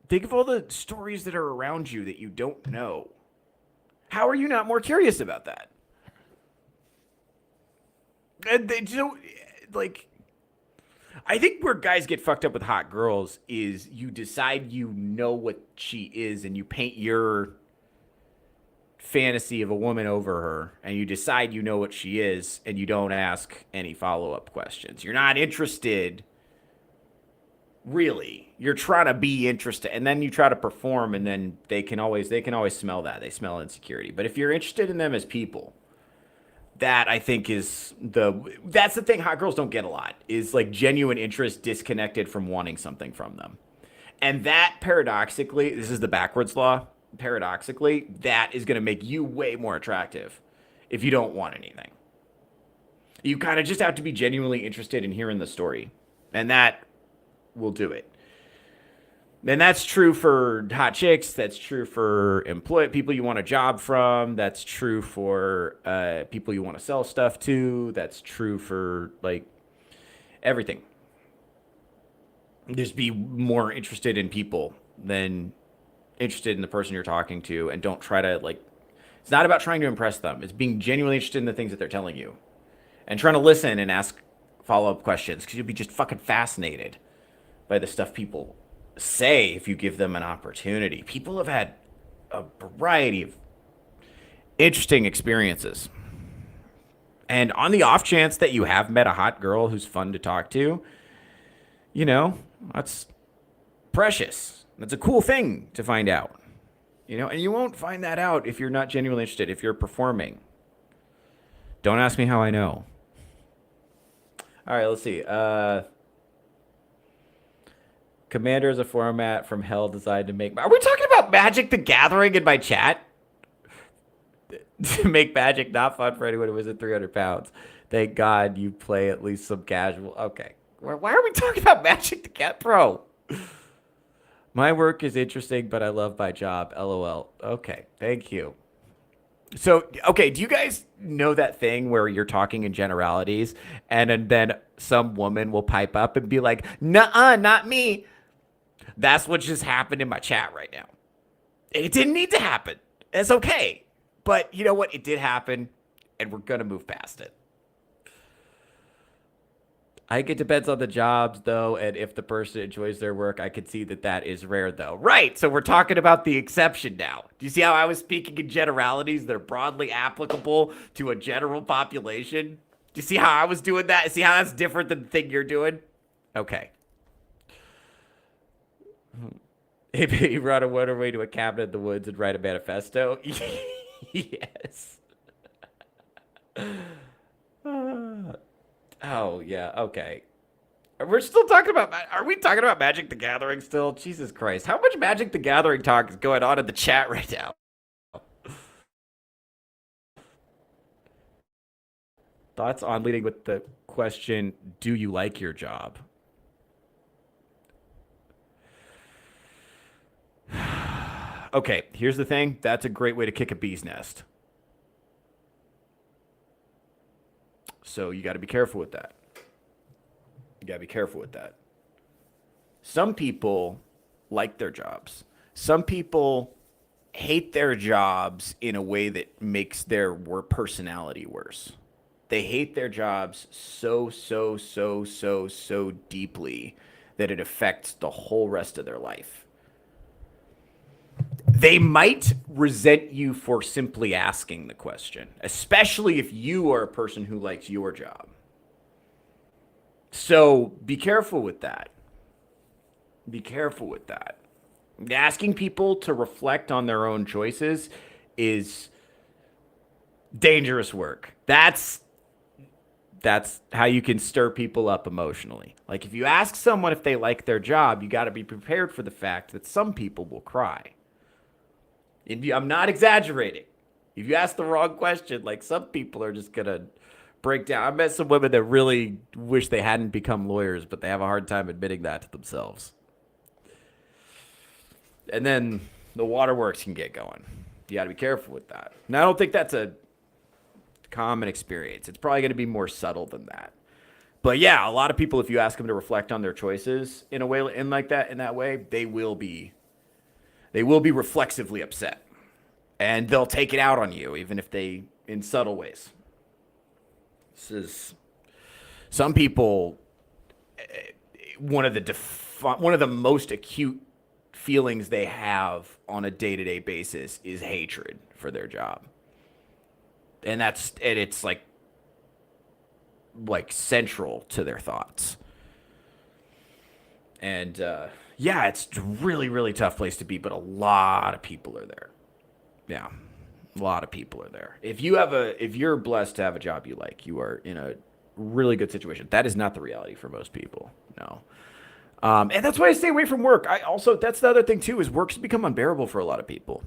Think of all the stories that are around you that you don't know. How are you not more curious about that? And they don't, like, I think where guys get fucked up with hot girls is you decide you know what she is and you paint your fantasy of a woman over her and you decide you know what she is and you don't ask any follow-up questions. You're not interested, really. You're trying to be interested, and then you try to perform, and then they can always smell that. They smell insecurity. But if you're interested in them as people, that I think that's the thing hot girls don't get a lot, is like genuine interest disconnected from wanting something from them. And that paradoxically, this is the backwards law, paradoxically, that is going to make you way more attractive if you don't want anything. You kind of just have to be genuinely interested in hearing the story, and that will do it. And that's true for hot chicks. That's true for people you want a job from. That's true for people you want to sell stuff to. That's true for like everything. Just be more interested in people than interested in the person you're talking to, and don't try to like. It's not about trying to impress them. It's being genuinely interested in the things that they're telling you, and trying to listen and ask follow-up questions, because you'll be just fucking fascinated by the stuff people say if you give them an opportunity. People have had a variety of interesting experiences. And on the off chance that you have met a hot girl who's fun to talk to, that's precious. That's a cool thing to find out. And you won't find that out if you're not genuinely interested, if you're performing. Don't ask me how I know. All right, let's see. Commander is a format from hell designed to make... Are we talking about Magic the Gathering in my chat? To make Magic not fun for anyone who isn't 300 pounds. Thank God you play at least some casual... Okay. Why are we talking about Magic the Gathering? Bro. My work is interesting, but I love my job. LOL. Okay. Thank you. So, okay, do you guys know that thing where you're talking in generalities and then some woman will pipe up and be like, nuh-uh, not me. That's what just happened in my chat right now. It didn't need to happen. It's okay. But you know what? It did happen, and we're going to move past it. I think it depends on the jobs, though, and if the person enjoys their work, I could see that is rare, though. Right, so we're talking about the exception now. Do you see how I was speaking in generalities that are broadly applicable to a general population? Do you see how I was doing that? See how that's different than the thing you're doing? Okay. Maybe run a motorway to a cabin in the woods and write a manifesto? Yes. Oh, yeah, okay. We're still talking about... Are we talking about Magic the Gathering still? Jesus Christ. How much Magic the Gathering talk is going on in the chat right now? Thoughts on leading with the question, do you like your job? Okay, here's the thing. That's a great way to kick a bee's nest. So you got to be careful with that. You got to be careful with that. Some people like their jobs. Some people hate their jobs in a way that makes their work personality worse. They hate their jobs so deeply that it affects the whole rest of their life. They might resent you for simply asking the question, especially if you are a person who likes your job. So be careful with that. Be careful with that. Asking people to reflect on their own choices is dangerous work. That's how you can stir people up emotionally. Like if you ask someone if they like their job, you got to be prepared for the fact that some people will cry. I'm not exaggerating. If you ask the wrong question, like some people are just going to break down. I met some women that really wish they hadn't become lawyers, but they have a hard time admitting that to themselves. And then the waterworks can get going. You got to be careful with that. And I don't think that's a common experience. It's probably going to be more subtle than that. But yeah, a lot of people, if you ask them to reflect on their choices in a way, in that way, they will be reflexively upset, and they'll take it out on you, even if in subtle ways. Some people, one of the most acute feelings they have on a day-to-day basis is hatred for their job. And it's like central to their thoughts. And, yeah, it's a really, really tough place to be, but a lot of people are there. Yeah, a lot of people are there. If you're blessed to have a job you like, you are in a really good situation. That is not the reality for most people. No. And that's why I stay away from work. That's the other thing too, is work's become unbearable for a lot of people.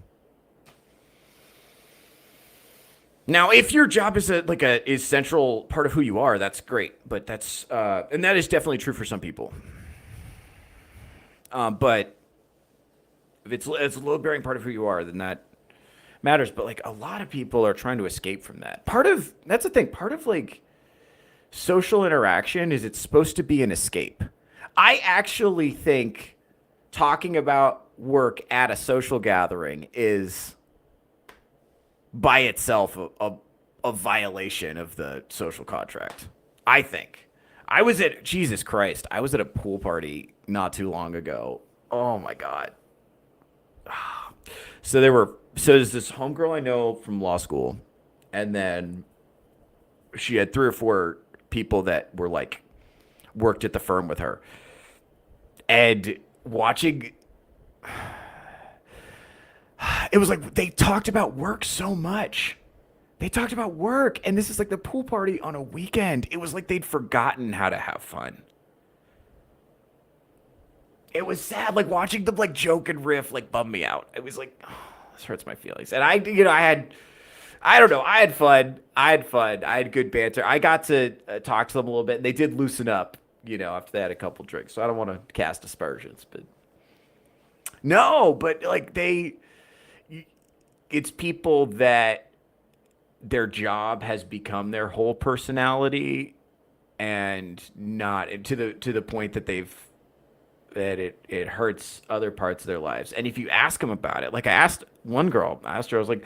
Now, if your job is is central part of who you are, that's great. But that's and that is definitely true for some people. But if it's a load bearing part of who you are, then that matters. But like a lot of people are trying to escape from that. That's the thing. Part of like social interaction is it's supposed to be an escape. I actually think talking about work at a social gathering is by itself a violation of the social contract. I think. Jesus Christ, I was at a pool party not too long ago. Oh my God. So there's this homegirl I know from law school, and then she had 3 or 4 people that were like worked at the firm with her. And watching it was like they talked about work so much. They talked about work, and this is like the pool party on a weekend. It was like they'd forgotten how to have fun. It was sad, like watching them like joke and riff, like bummed me out. It was like, oh, this hurts my feelings. And I don't know, I had fun. I had good banter. I got to talk to them a little bit, and they did loosen up, after they had a couple drinks. So I don't want to cast aspersions, but no, but like it's people that their job has become their whole personality, and not to the point that it hurts other parts of their lives. And if you ask them about it, like I asked her, I was like,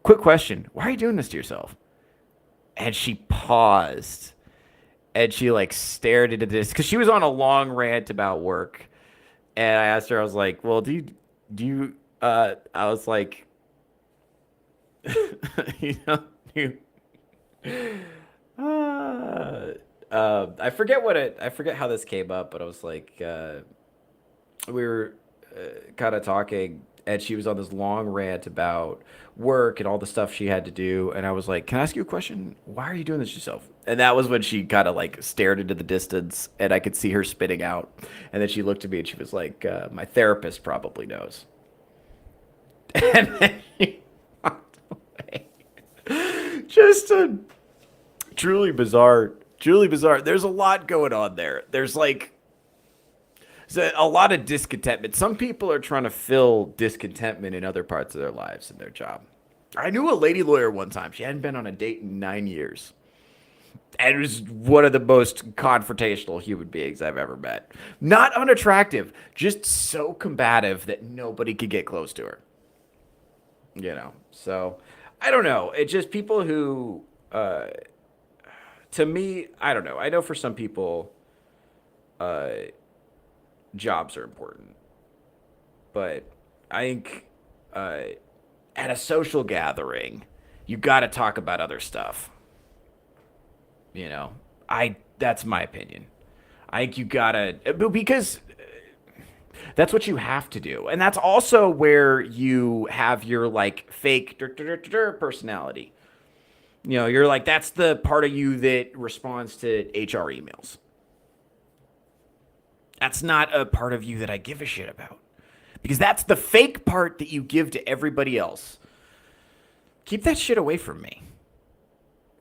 quick question, why are you doing this to yourself? And she paused and she like stared into this because she was on a long rant about work. And I asked her, I was like, well, I was like, you I forget how this came up, but I was like, we were kind of talking, and she was on this long rant about work and all the stuff she had to do, and I was like, can I ask you a question? Why are you doing this to yourself? And that was when she kind of like stared into the distance, and I could see her spitting out, and then she looked at me and she was like, my therapist probably knows. And then she walked away. Just a truly bizarre. There's a lot going on there. There's like a lot of discontentment. Some people are trying to fill discontentment in other parts of their lives and their job. I knew a lady lawyer one time. She hadn't been on a date in 9 years. And it was one of the most confrontational human beings I've ever met. Not unattractive, just so combative that nobody could get close to her. So I don't know. It's just people who, to me, I don't know. I know for some people, jobs are important. But I think at a social gathering, you got to talk about other stuff. That's my opinion. I think you got to, because that's what you have to do. And that's also where you have your like fake personality. You're like, that's the part of you that responds to HR emails. That's not a part of you that I give a shit about. Because that's the fake part that you give to everybody else. Keep that shit away from me.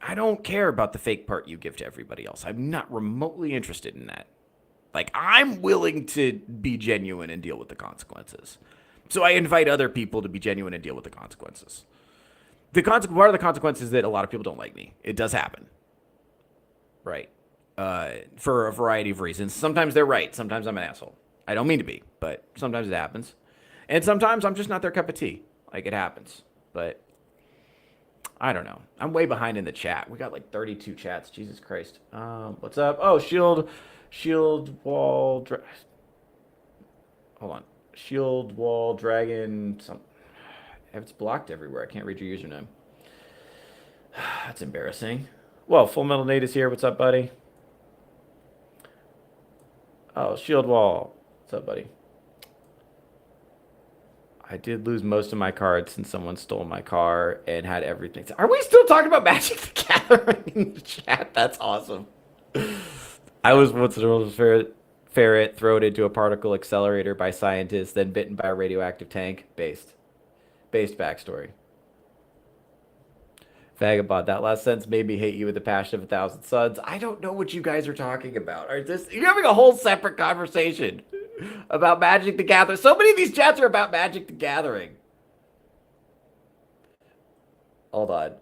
I don't care about the fake part you give to everybody else. I'm not remotely interested in that. Like, I'm willing to be genuine and deal with the consequences. So I invite other people to be genuine and deal with the consequences. Part of the consequence is that a lot of people don't like me. It does happen. Right. For a variety of reasons. Sometimes they're right. Sometimes I'm an asshole. I don't mean to be, but sometimes it happens. And sometimes I'm just not their cup of tea. Like, it happens. But I don't know. I'm way behind in the chat. We got like 32 chats. Jesus Christ. What's up? Oh, Shield Wall. Hold on. Shield Wall Dragon. It's blocked everywhere. I can't read your username. That's embarrassing. Whoa, Full Metal Nate is here. What's up, buddy? Oh, Shield Wall. What's up, buddy? I did lose most of my cards since someone stole my car and had everything. Are we still talking about Magic the Gathering in the chat? That's awesome. I was once a ferret thrown into a particle accelerator by scientists, then bitten by a radioactive tank. Based backstory. Vagabond, that last sentence made me hate you with the passion of 1,000 suns. I don't know what you guys are talking about. You're having a whole separate conversation about Magic the Gathering. So many of these chats are about Magic the Gathering. Hold on.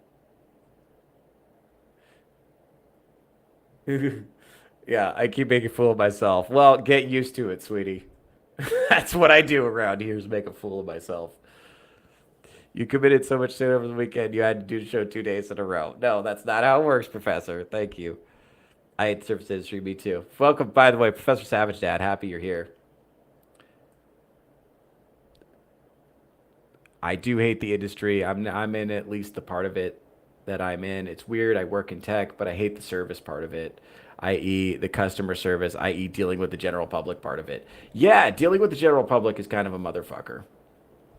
Yeah, I keep making a fool of myself. Well, get used to it, sweetie. That's what I do around here is make a fool of myself. You committed so much sin over the weekend, you had to do the show 2 days in a row. No, that's not how it works, Professor. Thank you. I hate the service industry, me too. Welcome, by the way, Professor Savage Dad. Happy you're here. I do hate the industry. I'm in at least the part of it that I'm in. It's weird. I work in tech, but I hate the service part of it, i.e., the customer service, i.e., dealing with the general public part of it. Yeah, dealing with the general public is kind of a motherfucker.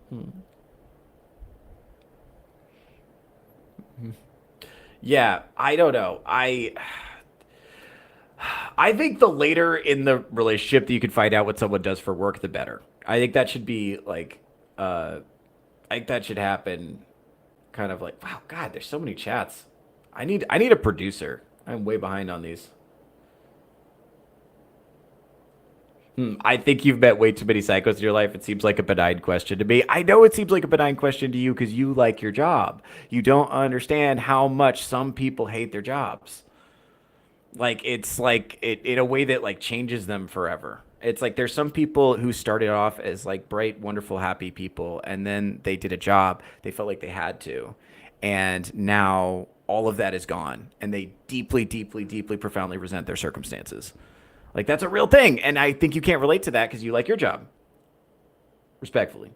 Hmm. Yeah, I don't know. I think the later in the relationship that you can find out what someone does for work, the better. I think that should be like, I think that should happen. Kind of like, wow, God, there's so many chats. I need a producer. I'm way behind on these. I think you've met way too many psychos in your life. It seems like a benign question to me. I know it seems like a benign question to you because you like your job. You don't understand how much some people hate their jobs. Like it's like it in a way that like changes them forever. It's like there's some people who started off as like bright, wonderful, happy people, and then they did a job they felt like they had to, and now all of that is gone, and they deeply, deeply, deeply, profoundly resent their circumstances. Like that's a real thing, and I think you can't relate to that because you like your job, respectfully.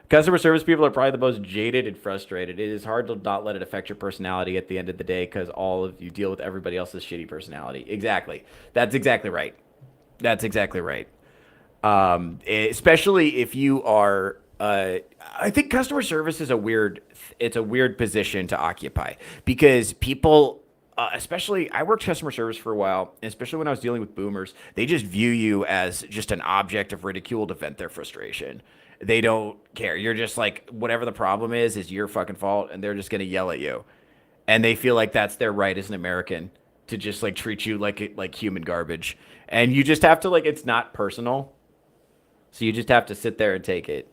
Customer service people are probably the most jaded and frustrated. It is hard to not let it affect your personality at the end of the day because all of you deal with everybody else's shitty personality. Exactly. That's exactly right. That's exactly right. Especially if you are. I think customer service is a weird. It's a weird position to occupy because people. Especially, I worked customer service for a while, and especially when I was dealing with boomers, they just view you as just an object of ridicule to vent their frustration. They don't care. You're just like, whatever the problem is your fucking fault, and they're just gonna yell at you. And they feel like that's their right as an American to just like treat you like human garbage. And you just have to like, it's not personal, so you just have to sit there and take it.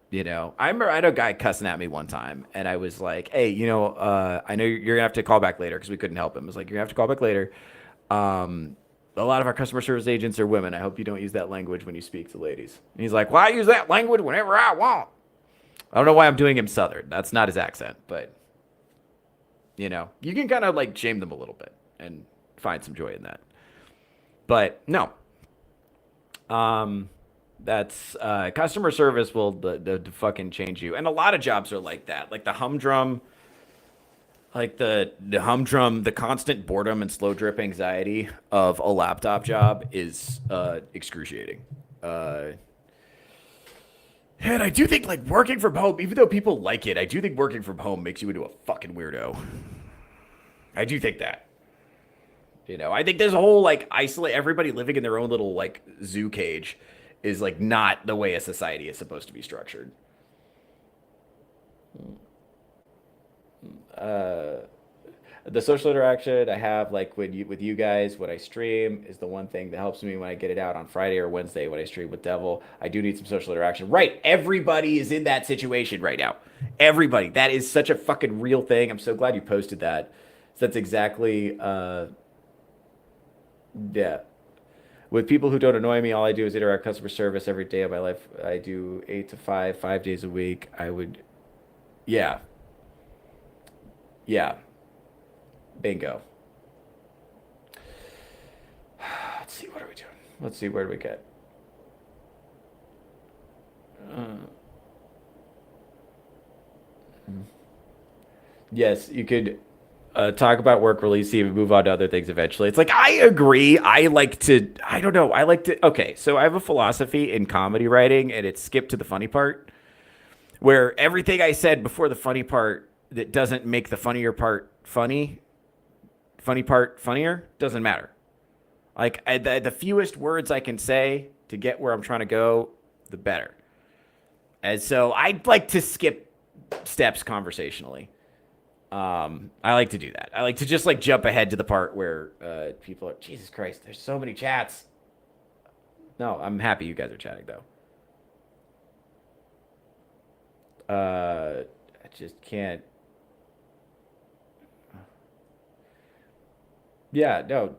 You know, I remember I had a guy cussing at me one time, and I was like, "Hey, I know you're gonna have to call back later because we couldn't help him." I was like, "You're gonna have to call back later. A lot of our customer service agents are women. I hope you don't use that language when you speak to ladies." And he's like, "Well, I use that language whenever I want." I don't know why I'm doing him Southern. That's not his accent, but you can kind of like shame them a little bit and find some joy in that. But no, that's customer service will the fucking change you, and a lot of jobs are like that. Like the humdrum, like the humdrum, the constant boredom and slow drip anxiety of a laptop job is excruciating. And I do think like working from home, even though people like it, I do think working from home makes you into a fucking weirdo. I do think that. I think there's a whole like isolate everybody living in their own little like zoo cage is like not the way a society is supposed to be structured. Uh, the social interaction I have like with you guys when I stream is the one thing that helps me when I get it out on Friday or Wednesday when I stream with Devil. I do need some social interaction. Right, everybody is in that situation right now. Everybody. That is such a fucking real thing. I'm so glad you posted that. So that's exactly yeah. With people who don't annoy me, all I do is interact customer service every day of my life. I do 8 to 5, 5 days a week. I would, yeah, yeah, bingo. Let's see, what are we doing? Let's see, where do we get? Uh, yes, you could talk about work release, and move on to other things eventually. It's like, I agree. I don't know. Okay, so I have a philosophy in comedy writing, and it's skip to the funny part, where everything I said before the funny part that doesn't make the funnier part funny part funnier, doesn't matter. Like, the fewest words I can say to get where I'm trying to go, the better. And so I'd like to skip steps conversationally. I like to do that. I like to just like jump ahead to the part where people are, Jesus Christ, there's so many chats. No, I'm happy you guys are chatting though. I just can't. Yeah, no.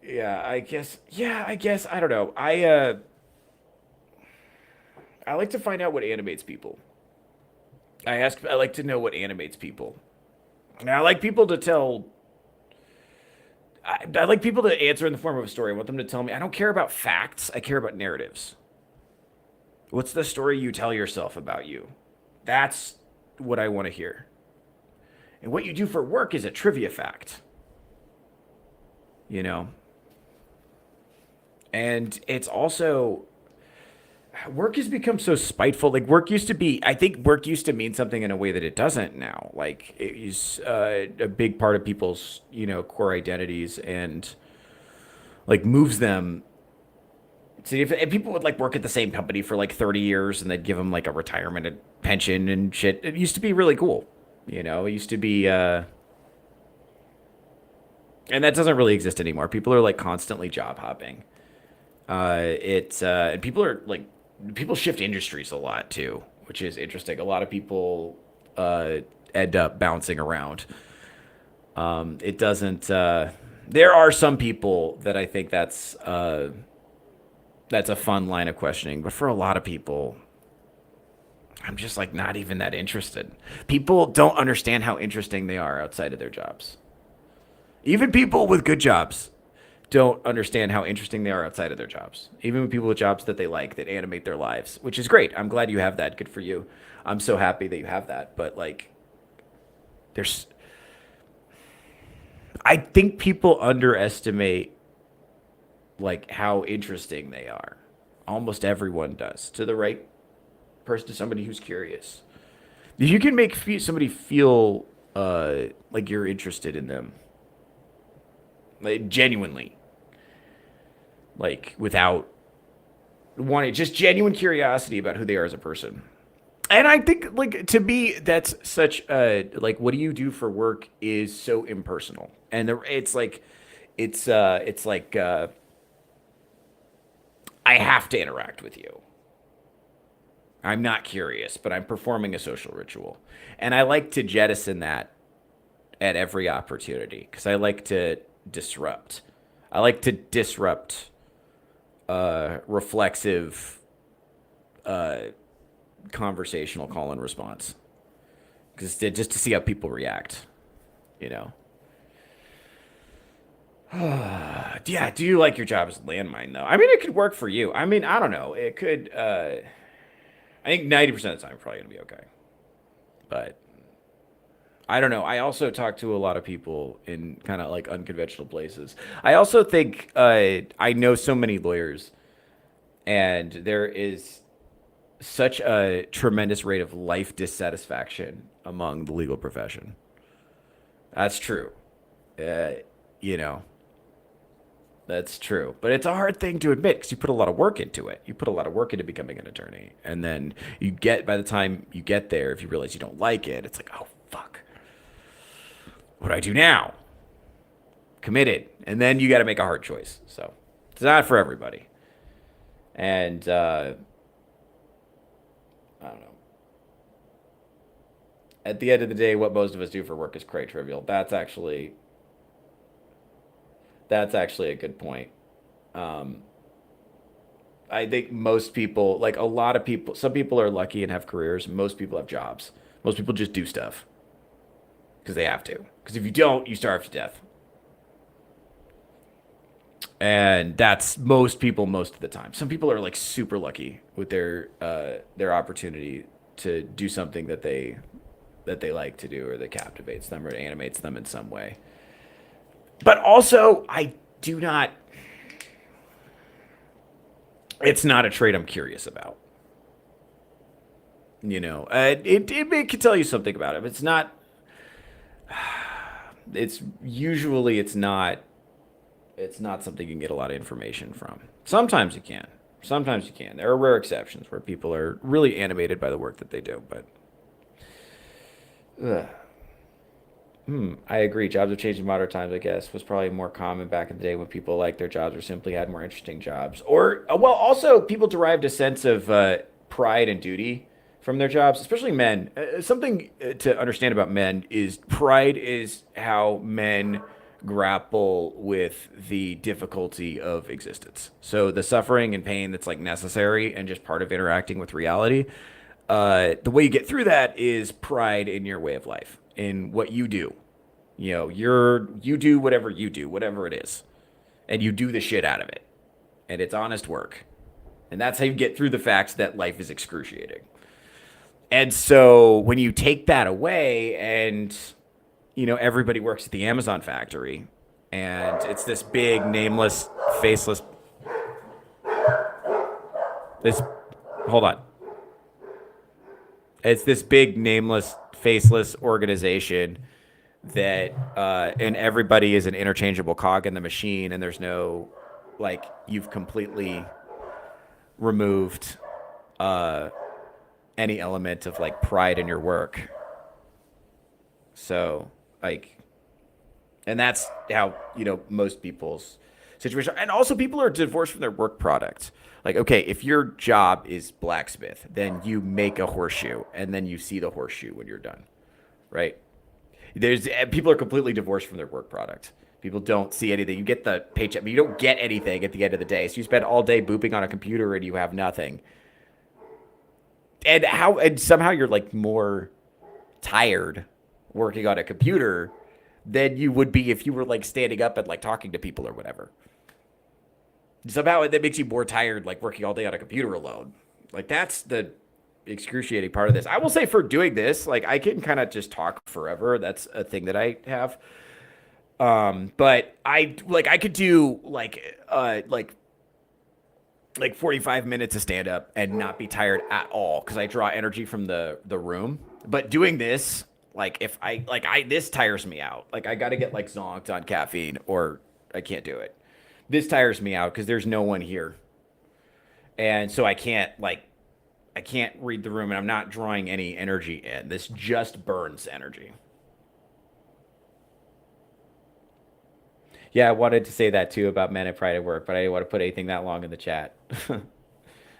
Yeah, I guess. Yeah, I guess. I don't know. I like to find out what animates people. I like to know what animates people. And I like people to tell. I like people to answer in the form of a story. I want them to tell me. I don't care about facts. I care about narratives. What's the story you tell yourself about you? That's what I want to hear. And what you do for work is a trivia fact, you know? And it's also work has become so spiteful. Like work used to be, I think work used to mean something in a way that it doesn't now. Like it is a big part of people's, core identities and like moves them. See, if people would like work at the same company for like 30 years and they'd give them like a retirement and pension and shit, it used to be really cool. It used to be, and that doesn't really exist anymore. People are like constantly job hopping. And people are like, people shift industries a lot too, which is interesting. A lot of people, end up bouncing around. It doesn't, there are some people that I think that's a fun line of questioning, but for a lot of people, I'm just like not even that interested. People don't understand how interesting they are outside of their jobs. Even people with good jobs don't understand how interesting they are outside of their jobs. Even with people with jobs that they like, that animate their lives, which is great. I'm glad you have that. Good for you. I'm so happy that you have that. But like, there's, I think people underestimate like how interesting they are. Almost everyone does. To the right person, to somebody who's curious. If you can make somebody feel like you're interested in them, like genuinely, like without wanting just genuine curiosity about who they are as a person. And I think like to me that's such like what do you do for work is so impersonal. And it's like it's like I have to interact with you. I'm not curious, but I'm performing a social ritual. And I like to jettison that at every opportunity because I like to disrupt. I like to disrupt reflexive conversational call and response because just to see how people react, you know. Yeah, do you like your job as a landmine though? I mean, it could work for you. I mean, I don't know. It could. I think 90% of the time, you're probably gonna be okay. But I don't know. I also talk to a lot of people in kind of like unconventional places. I also think I know so many lawyers, and there is such a tremendous rate of life dissatisfaction among the legal profession. That's true. Uh, you know, that's true. But it's a hard thing to admit because you put a lot of work into it. You put a lot of work into becoming an attorney. And then by the time you get there, if you realize you don't like it, it's like, oh, fuck. What do I do now? Committed. And then you got to make a hard choice. So it's not for everybody. And I don't know. At the end of the day, what most of us do for work is quite trivial. That's actually a good point. Um, I think most people, like a lot of people, some people are lucky and have careers. Most people have jobs. Most people just do stuff because they have to. Because if you don't, you starve to death. And that's most people most of the time. Some people are like super lucky with their opportunity to do something that they like to do or that captivates them or animates them in some way. But also, I do not. It's not a trait I'm curious about. It can tell you something about it. But it's not. It's usually it's not. It's not something you can get a lot of information from. Sometimes you can. Sometimes you can. There are rare exceptions where people are really animated by the work that they do, but ugh. I agree. Jobs have changed in modern times, I guess. Was probably more common back in the day when people liked their jobs or simply had more interesting jobs. Or, well, also people derived a sense of pride and duty from their jobs, especially men. Something to understand about men is pride is how men grapple with the difficulty of existence. So the suffering and pain that's like necessary and just part of interacting with reality. The way you get through that is pride in your way of life, in what you do. You know, you do whatever it is, and you do the shit out of it, and it's honest work, and that's how you get through the facts that life is excruciating. And so when you take that away, and everybody works at the Amazon factory, and it's this big nameless, faceless. This, hold on. It's this big, nameless, faceless organization that, and everybody is an interchangeable cog in the machine, and there's no, like, you've completely removed any element of, like, pride in your work. So, like, and that's how, most people's situation. And also, people are divorced from their work product. Like, okay, if your job is blacksmith, then you make a horseshoe, and then you see the horseshoe when you're done, right? People are completely divorced from their work product. People don't see anything. You get the paycheck, but you don't get anything at the end of the day. So you spend all day booping on a computer, and you have nothing. And somehow you're like more tired working on a computer than you would be if you were like standing up and like talking to people or whatever. Somehow that makes you more tired, like working all day on a computer alone. Like, that's the excruciating part of this. I will say, for doing this, like, I can kind of just talk forever. That's a thing that I have. But I could do like 45 minutes of stand up and not be tired at all because I draw energy from the room. But doing this, like, if this tires me out. Like, I got to get like zonked on caffeine or I can't do it. This tires me out because there's no one here. And so I can't read the room, and I'm not drawing any energy in. This just burns energy. Yeah, I wanted to say that too about men and pride at work, but I didn't want to put anything that long in the chat.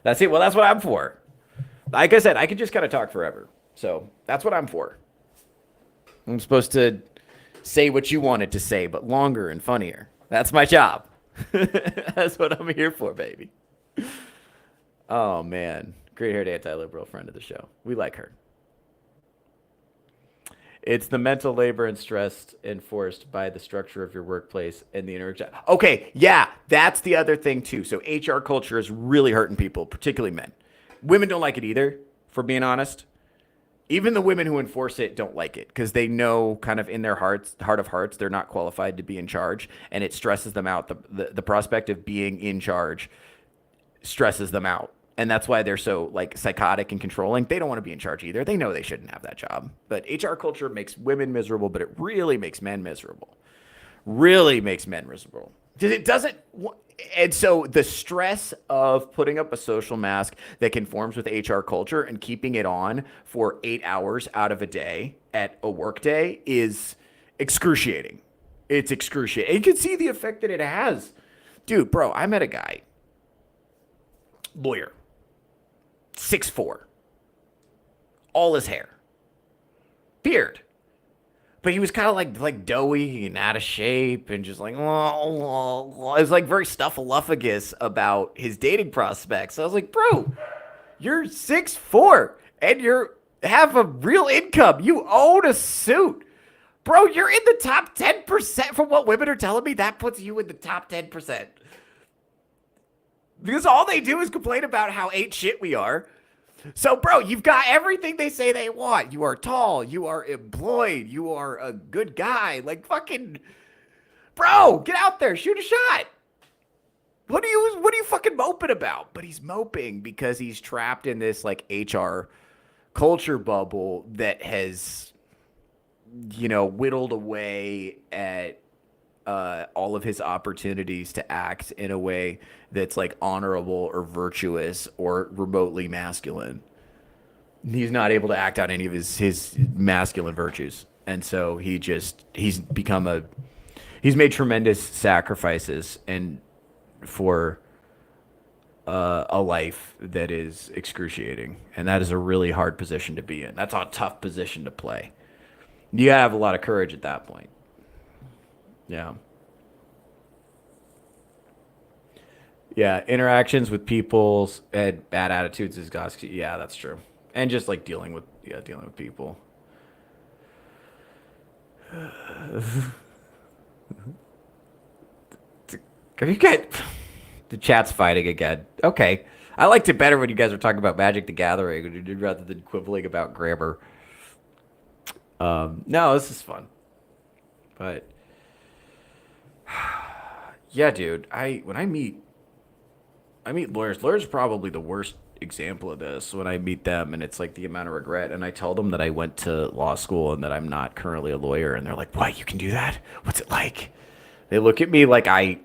That's it. Well, that's what I'm for. Like I said, I could just kind of talk forever. So that's what I'm for. I'm supposed to say what you wanted to say, but longer and funnier. That's my job. That's what I'm here for, baby. Oh, man. Great-haired anti-liberal friend of the show. We like her. It's the mental labor and stress enforced by the structure of your workplace and the inner. Okay, yeah, that's the other thing, too. So HR culture is really hurting people, particularly men. Women don't like it either, for being honest. Even the women who enforce it don't like it because they know kind of in their heart of hearts, they're not qualified to be in charge, and it stresses them out. The prospect of being in charge stresses them out. And that's why they're so like psychotic and controlling. They don't want to be in charge either. They know they shouldn't have that job. But HR culture makes women miserable, but it really makes men miserable. Really makes men miserable. It doesn't. And so the stress of putting up a social mask that conforms with HR culture and keeping it on for 8 hours out of a day at a work day is excruciating. It's excruciating. And you can see the effect that it has. Dude, bro, I met a guy, lawyer, 6'4", all his hair, beard. But he was kind of like doughy and out of shape and just like, it was like very stuffaluffagus about his dating prospects. I was like, bro, you're 6'4" and you have a real income. You own a suit. Bro, you're in the top 10% from what women are telling me. That puts you in the top 10%. Because all they do is complain about how ain't shit we are. So, bro, you've got everything they say they want. You are tall. You are employed. You are a good guy. Like, fucking, bro, get out there. Shoot a shot. What are you fucking moping about? But he's moping because he's trapped in this, like, HR culture bubble that has, whittled away at all of his opportunities to act in a way that's like honorable or virtuous or remotely masculine. He's not able to act out any of his masculine virtues, and so he's made tremendous sacrifices and for a life that is excruciating, and that is a really hard position to be in. That's a tough position to play. You gotta have a lot of courage at that point. Yeah. Yeah, interactions with people and bad attitudes is got. Yeah, that's true. And just like dealing with people. Have you got the chat's fighting again? Okay, I liked it better when you guys were talking about Magic the Gathering rather than quibbling about grammar. No, this is fun, but yeah, dude. I meet lawyers. Lawyers are probably the worst example of this when I meet them, and it's like the amount of regret. And I tell them that I went to law school and that I'm not currently a lawyer, and they're like, "What? You can do that? What's it like?" They look at me like I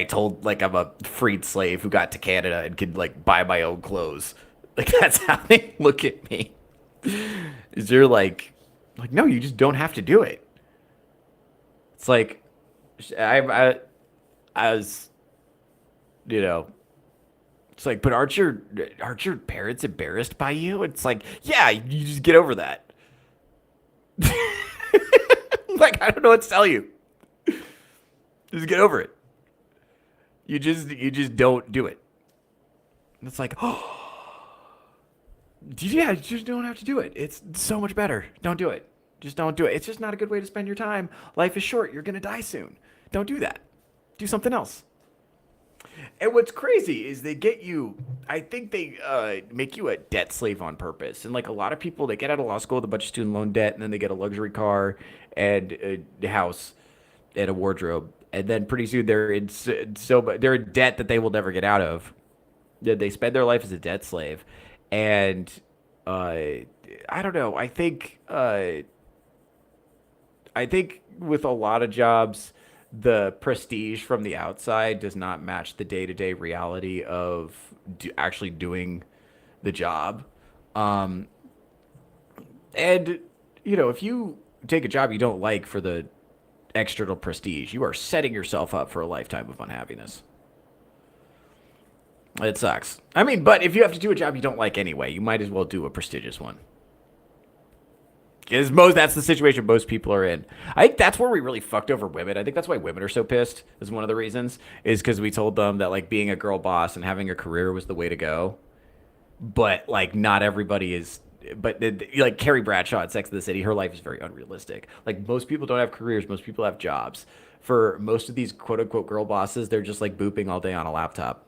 told like I'm a freed slave who got to Canada and could like buy my own clothes. Like that's how they look at me. Is they're like no, you just don't have to do it. It's like I was, you know, it's like, but aren't your parents embarrassed by you? It's like, yeah, you just get over that. Like I don't know what to tell you. Just get over it. You just don't do it. And it's like, oh, yeah, you just don't have to do it. It's so much better. Don't do it. Just don't do it. It's just not a good way to spend your time. Life is short. You're gonna die soon. Don't do that. Do something else. And what's crazy is they get you. I think they make you a debt slave on purpose. And like a lot of people, they get out of law school with a bunch of student loan debt, and then they get a luxury car and a house and a wardrobe, and then pretty soon they're in debt that they will never get out of. They spend their life as a debt slave, and I don't know. I think with a lot of jobs, the prestige from the outside does not match the day to day reality of actually doing the job. Um, and if you take a job you don't like for the external prestige, you are setting yourself up for a lifetime of unhappiness. It sucks. I mean, but if you have to do a job you don't like anyway, you might as well do a prestigious one. That's the situation most people are in. I think that's where we really fucked over women. I think that's why women are so pissed. Is one of the reasons is because we told them that like being a girl boss and having a career was the way to go. But like not everybody is. But like Carrie Bradshaw at Sex and the City, her life is very unrealistic. Like most people don't have careers. Most people have jobs. For most of these quote unquote girl bosses, they're just like booping all day on a laptop.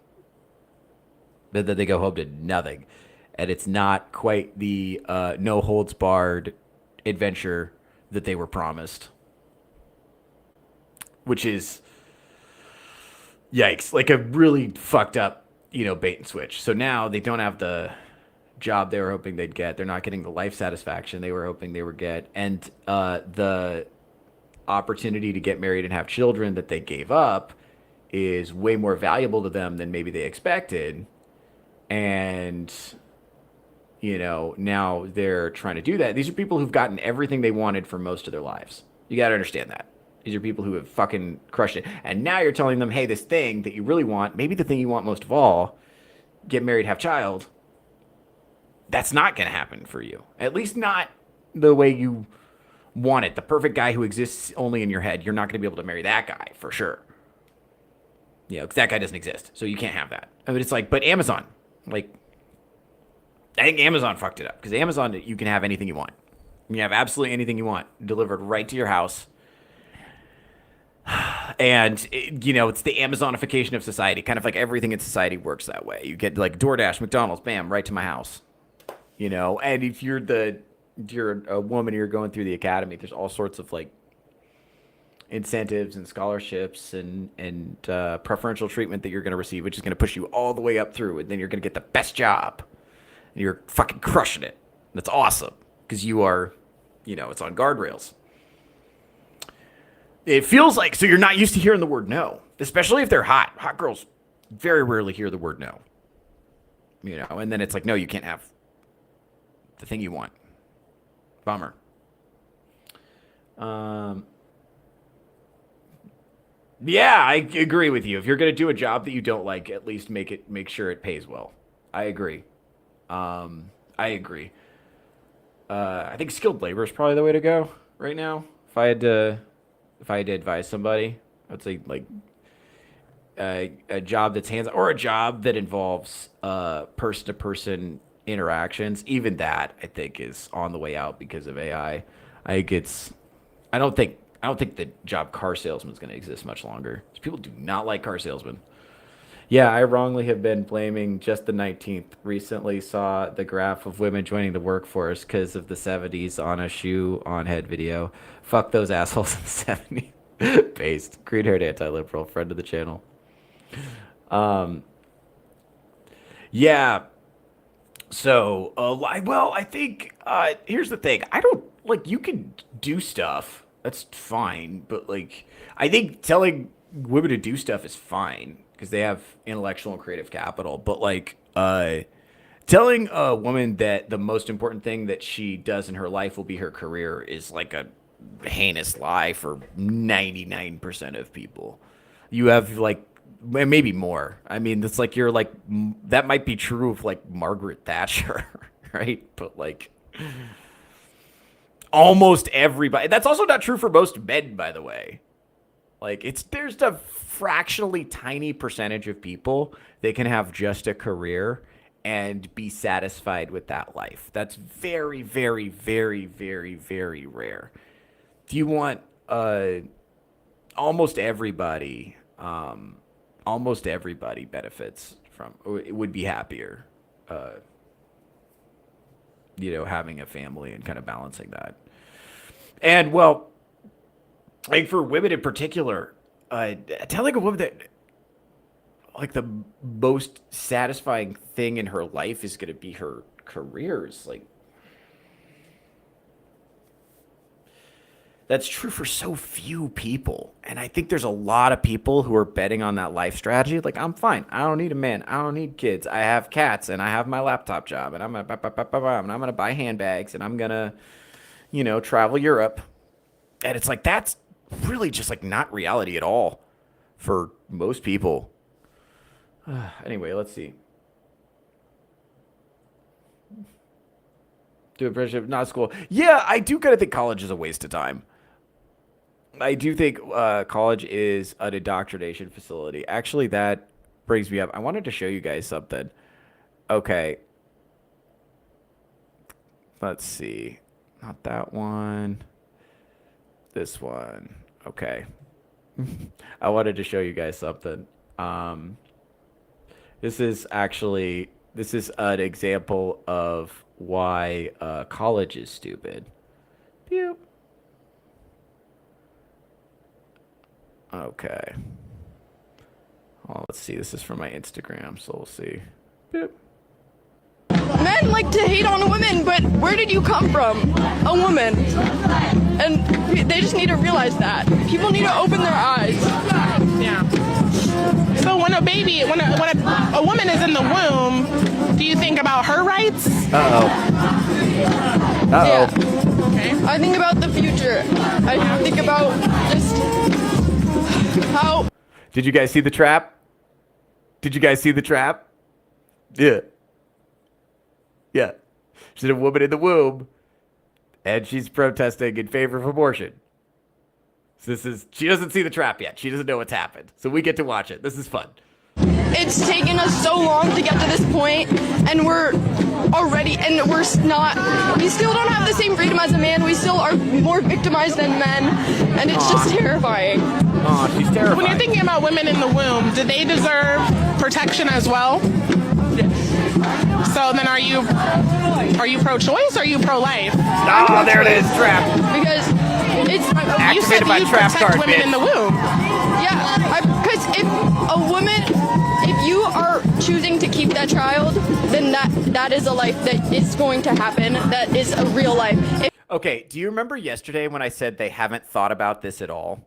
Then they go home to nothing, and it's not quite the no holds barred adventure that they were promised, which is yikes, like a really fucked up, bait and switch. So now they don't have the job they were hoping they'd get. They're not getting the life satisfaction they were hoping they would get, and the opportunity to get married and have children that they gave up is way more valuable to them than maybe they expected. And now they're trying to do that. These are people who've gotten everything they wanted for most of their lives. You got to understand that. These are people who have fucking crushed it. And now you're telling them, hey, this thing that you really want, maybe the thing you want most of all, get married, have child, that's not going to happen for you. At least not the way you want it. The perfect guy who exists only in your head. You're not going to be able to marry that guy for sure. Because that guy doesn't exist. So you can't have that. I mean, it's like, but Amazon, like, I think Amazon fucked it up because Amazon, you can have anything you want. You can have absolutely anything you want delivered right to your house. And, it's the Amazonification of society. Kind of like everything in society works that way. You get like DoorDash, McDonald's, bam, right to my house. And if you're a woman and you're going through the academy, there's all sorts of like incentives and scholarships and preferential treatment that you're going to receive, which is going to push you all the way up through. And then you're going to get the best job. And you're fucking crushing it. That's awesome because you are, it's on guardrails. it feels like, so you're not used to hearing the word no, especially if they're hot. Hot girls very rarely hear the word no, you know, and then it's like, no, you can't have the thing you want. Bummer. Yeah, I agree with you. If you're going to do a job that you don't like, at least make sure it pays well. I agree. I agree. I think skilled labor is probably the way to go right now. If I had to advise somebody, I would say like a job that's hands-on or a job that involves person-to-person interactions. Even that, I think, is on the way out because of AI. I don't think the job car salesman is going to exist much longer. People do not like car salesmen. Yeah, I wrongly have been blaming just the 19th. Recently saw the graph of women joining the workforce because of the 70s on a shoe on head video. Fuck those assholes in the 70s. Based. Green-haired anti-liberal. Friend of the channel. Yeah. So, I think, here's the thing. I don't, like, you can do stuff. That's fine. But, like, I think telling women to do stuff is fine because they have intellectual and creative capital. But, like, telling a woman that the most important thing that she does in her life will be her career is, like, a heinous lie for 99% of people. You have, like, maybe more. I mean, it's like you're like, that might be true of like Margaret Thatcher, right? But like almost everybody. That's also not true for most men, by the way. Like there's a fractionally tiny percentage of people that can have just a career and be satisfied with that life. That's very, very, very, very, very rare. Do you want almost everybody benefits from, would be happier, having a family and kind of balancing that. And well, like for women in particular, telling a woman that like the most satisfying thing in her life is going to be her career is like, that's true for so few people. And I think there's a lot of people who are betting on that life strategy. Like, I'm fine. I don't need a man. I don't need kids. I have cats and I have my laptop job and I'm going to buy handbags and I'm going to, travel Europe. And it's like, that's really just like not reality at all for most people. Anyway, let's see. Do apprenticeship, not school. Yeah, I do kind of think college is a waste of time. I do think college is an indoctrination facility. Actually, that brings me up. I wanted to show you guys something. Okay. Let's see. Not that one. This one. Okay. I wanted to show you guys something. This is an example of why college is stupid. Pew. Okay. Oh, let's see. This is from my Instagram, so we'll see. Beep. Men like to hate on women, but where did you come from? A woman. And they just need to realize that. People need to open their eyes. Yeah. So when a woman is in the womb, do you think about her rights? Yeah. Okay. I think about the future. I think about just how... Did you guys see the trap? Yeah. Yeah. She's a woman in the womb, and she's protesting in favor of abortion. So she doesn't see the trap yet. She doesn't know what's happened. So we get to watch it. This is fun. It's taken us so long to get to this point, and we still don't have the same freedom as a man. We still are more victimized than men, and it's just terrifying. Oh, she's terrifying. When you're thinking about women in the womb, do they deserve protection as well? So then are you pro-choice or are you pro-life? Oh, there it is, trap. Because it's... You said you protect women bitch. in the womb. Yeah, because if you are choosing to keep that child, then that is a life that is going to happen. That is a real life. Okay, do you remember yesterday when I said they haven't thought about this at all?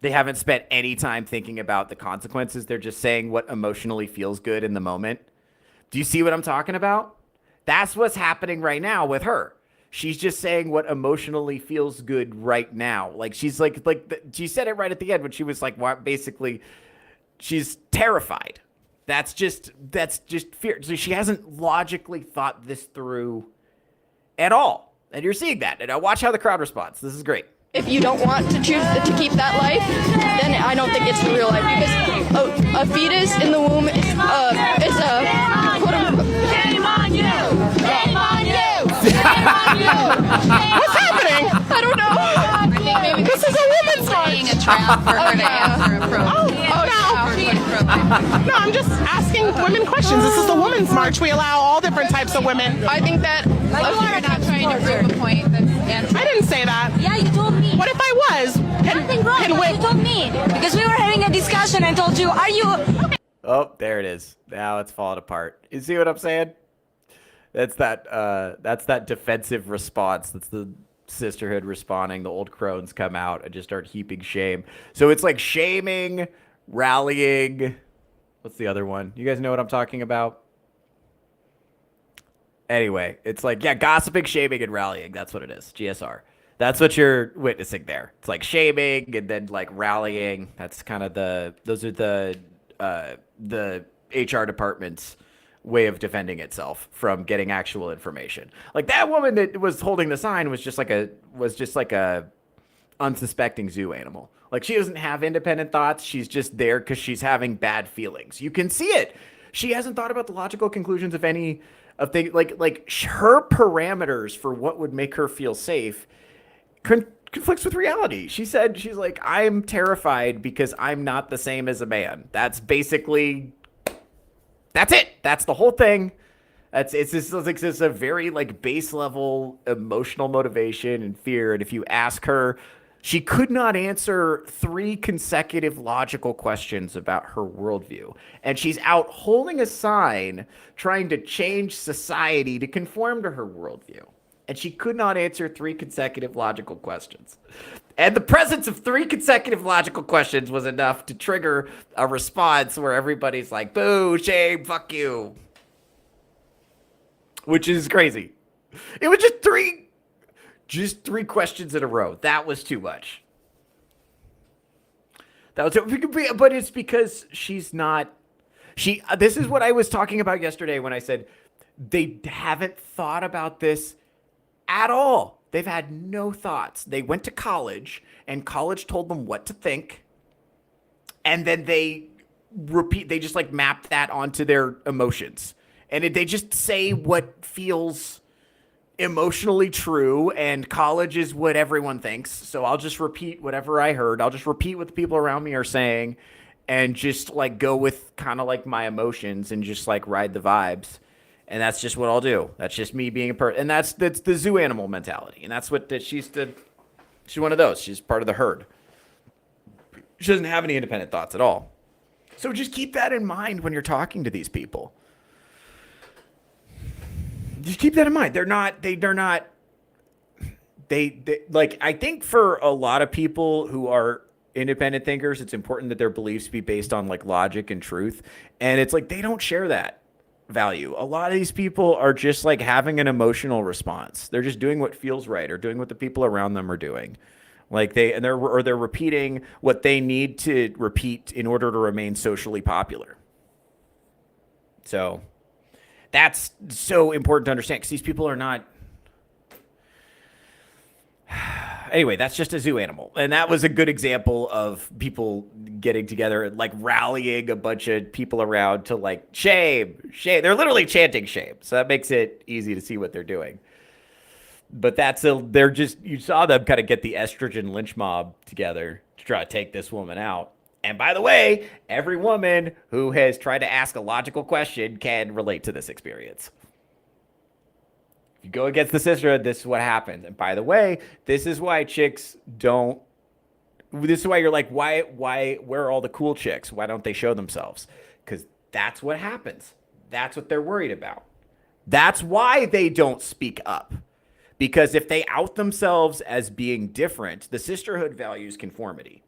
They haven't spent any time thinking about the consequences. They're just saying what emotionally feels good in the moment. Do you see what I'm talking about? That's what's happening right now with her. She's just saying what emotionally feels good right now. Like she's she said it right at the end when she was like, what, basically, she's terrified. That's just fear. So she hasn't logically thought this through at all. And you're seeing that. And watch how the crowd responds. This is great. If you don't want to choose to keep that life, then I don't think it's real life, because a fetus in the womb is a quote unquote. Shame on you! Shame on you! Shame on you! What's happening? I don't know. I think maybe This is a woman's laying march. a trap for her to answer appropriately. No, I'm just asking women questions. This is the women's march. We allow all different types of women. I think that Like you are not trying to prove a point that's answered. I didn't say that. Yeah, you told me. What if I was? Nothing wrong. You told me because we were having a discussion. I told you, "Are you?" Oh, there it is. Now it's falling apart. You see what I'm saying? That's that defensive response. That's the sisterhood responding. The old crones come out and just start heaping shame. So it's like shaming, rallying. What's the other one? You guys know what I'm talking about? Anyway, it's like, yeah, gossiping, shaming, and rallying. That's what it is. GSR. That's what you're witnessing there. It's like shaming and then like rallying. That's kind of those are the HR department's way of defending itself from getting actual information. Like that woman that was holding the sign was just like a unsuspecting zoo animal. Like she doesn't have independent thoughts. She's just there because she's having bad feelings. You can see it. She hasn't thought about the logical conclusions of any of things. Like her parameters for what would make her feel safe conflicts with reality. She's like, I'm terrified because I'm not the same as a man. That's basically, that's it. That's the whole thing. It's just a very like base level emotional motivation and fear. And if you ask her, she could not answer 3 consecutive logical questions about her worldview. And she's out holding a sign trying to change society to conform to her worldview. And she could not answer 3 consecutive logical questions. And the presence of 3 consecutive logical questions was enough to trigger a response where everybody's like, boo, shame, fuck you. Which is crazy. It was just three questions in a row. That was too much. But it's because she's not, this is what I was talking about yesterday when I said they haven't thought about this at all. They've had no thoughts. They went to college and college told them what to think. And then they just like map that onto their emotions. And they just say what feels emotionally true, and college is what everyone thinks. So I'll just repeat whatever I heard. I'll just repeat what the people around me are saying and just like go with kind of like my emotions and just like ride the vibes. And that's just what I'll do. That's just me being a person. And that's the zoo animal mentality. And that's what she's one of those. She's part of the herd. She doesn't have any independent thoughts at all. So just keep that in mind when you're talking to these people. Just keep that in mind. I think for a lot of people who are independent thinkers, it's important that their beliefs be based on like logic and truth. And it's like, they don't share that value. A lot of these people are just like having an emotional response. They're just doing what feels right or doing what the people around them are doing. Like they're repeating what they need to repeat in order to remain socially popular. So that's so important to understand because these people are not. Anyway, that's just a zoo animal. And that was a good example of people getting together and like rallying a bunch of people around to like shame. They're literally chanting shame. So that makes it easy to see what they're doing. But you saw them kind of get the estrogen lynch mob together to try to take this woman out. And by the way, every woman who has tried to ask a logical question can relate to this experience. If you go against the sisterhood, this is what happens. And by the way, this is why chicks don't. This is why you're like, where are all the cool chicks? Why don't they show themselves? Because that's what happens. That's what they're worried about. That's why they don't speak up. Because if they out themselves as being different, the sisterhood values conformity.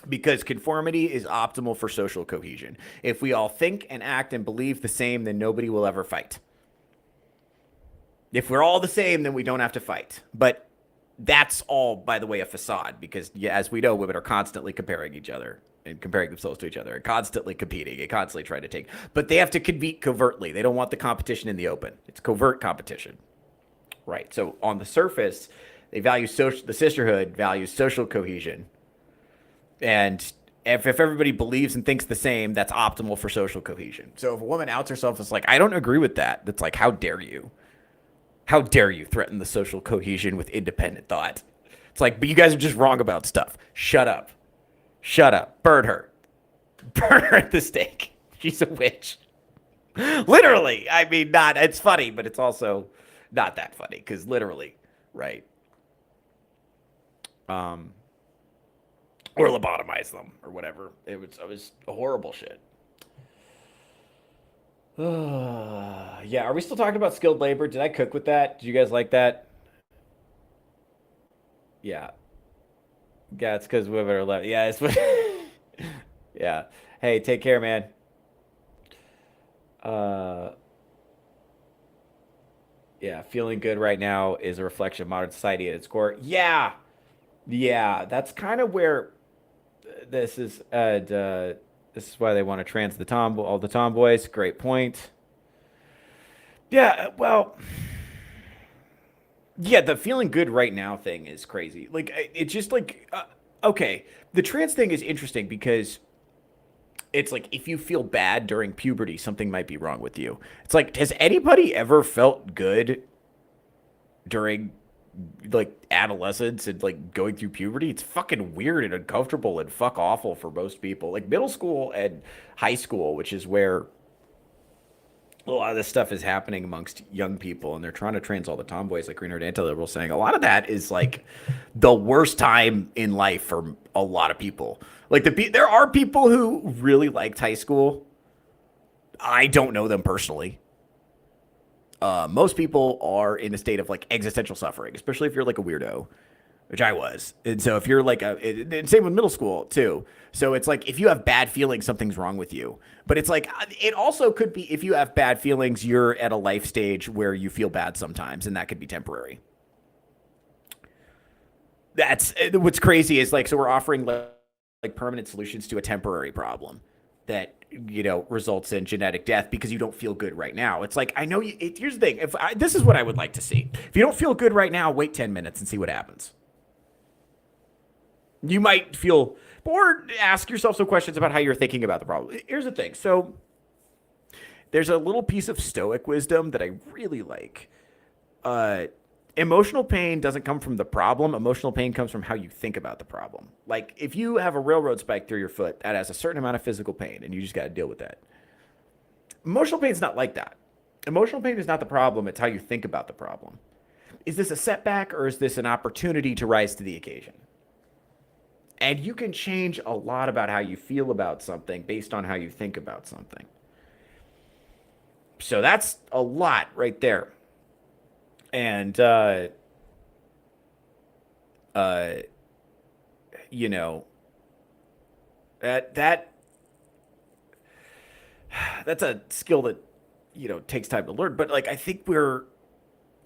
because conformity is optimal for social cohesion. If we all think and act and believe the same, then nobody will ever fight. If we're all the same, then we don't have to fight. But that's all, by the way, a facade, because as we know, women are constantly comparing each other and comparing themselves to each other and constantly competing and constantly trying to take. But they have to compete covertly. They don't want the competition in the open. It's covert competition. Right. So on the surface, they value the sisterhood values social cohesion. And if everybody believes and thinks the same, that's optimal for social cohesion. So if a woman outs herself as like, I don't agree with that, that's like, how dare you? How dare you threaten the social cohesion with independent thought? It's like, but you guys are just wrong about stuff. Shut up. Shut up. Burn her. Burn her at the stake. She's a witch. Literally. I mean, it's funny, but it's also not that funny, because literally, right? Or lobotomize them or whatever. It was horrible shit. Yeah, are we still talking about skilled labor? Did I cook with that? Did you guys like that? Yeah. Yeah, it's because women are left. Yeah, it's yeah. Hey, take care, man. Yeah, feeling good right now is a reflection of modern society at its core. Yeah. Yeah, that's kind of where this is. This is why they want to trans all the tomboys. Great point. Yeah, well, yeah, the feeling good right now thing is crazy. Like, it's just like, okay, the trans thing is interesting because it's like if you feel bad during puberty, something might be wrong with you. It's like, has anybody ever felt good during like adolescence and like going through puberty? It's fucking weird and uncomfortable and fuck awful for most people. Like middle school and high school, which is where a lot of this stuff is happening amongst young people, and they're trying to trans all the tomboys, like Green Herd Anti-Liberal saying. A lot of that is like the worst time in life for a lot of people. Like there are people who really liked high school. I don't know them personally. Most people are in a state of like existential suffering, especially if you're like a weirdo, which I was. And so if you're like and same with middle school too. So it's like, if you have bad feelings, something's wrong with you. But it's like, it also could be, if you have bad feelings, you're at a life stage where you feel bad sometimes, and that could be temporary. That's what's crazy is like, so we're offering like permanent solutions to a temporary problem that, you know, results in genetic death because you don't feel good right now. It's like, I know here's the thing. This is what I would like to see. If you don't feel good right now, wait 10 minutes and see what happens. You might feel, or ask yourself some questions about how you're thinking about the problem. Here's the thing. So there's a little piece of Stoic wisdom that I really like. Emotional pain doesn't come from the problem. Emotional pain comes from how you think about the problem. Like if you have a railroad spike through your foot, that has a certain amount of physical pain, and you just got to deal with that. Emotional pain is not like that. Emotional pain is not the problem. It's how you think about the problem. Is this a setback, or is this an opportunity to rise to the occasion? And you can change a lot about how you feel about something based on how you think about something. So that's a lot right there. And, you know, that's a skill that, you know, takes time to learn. But like, I think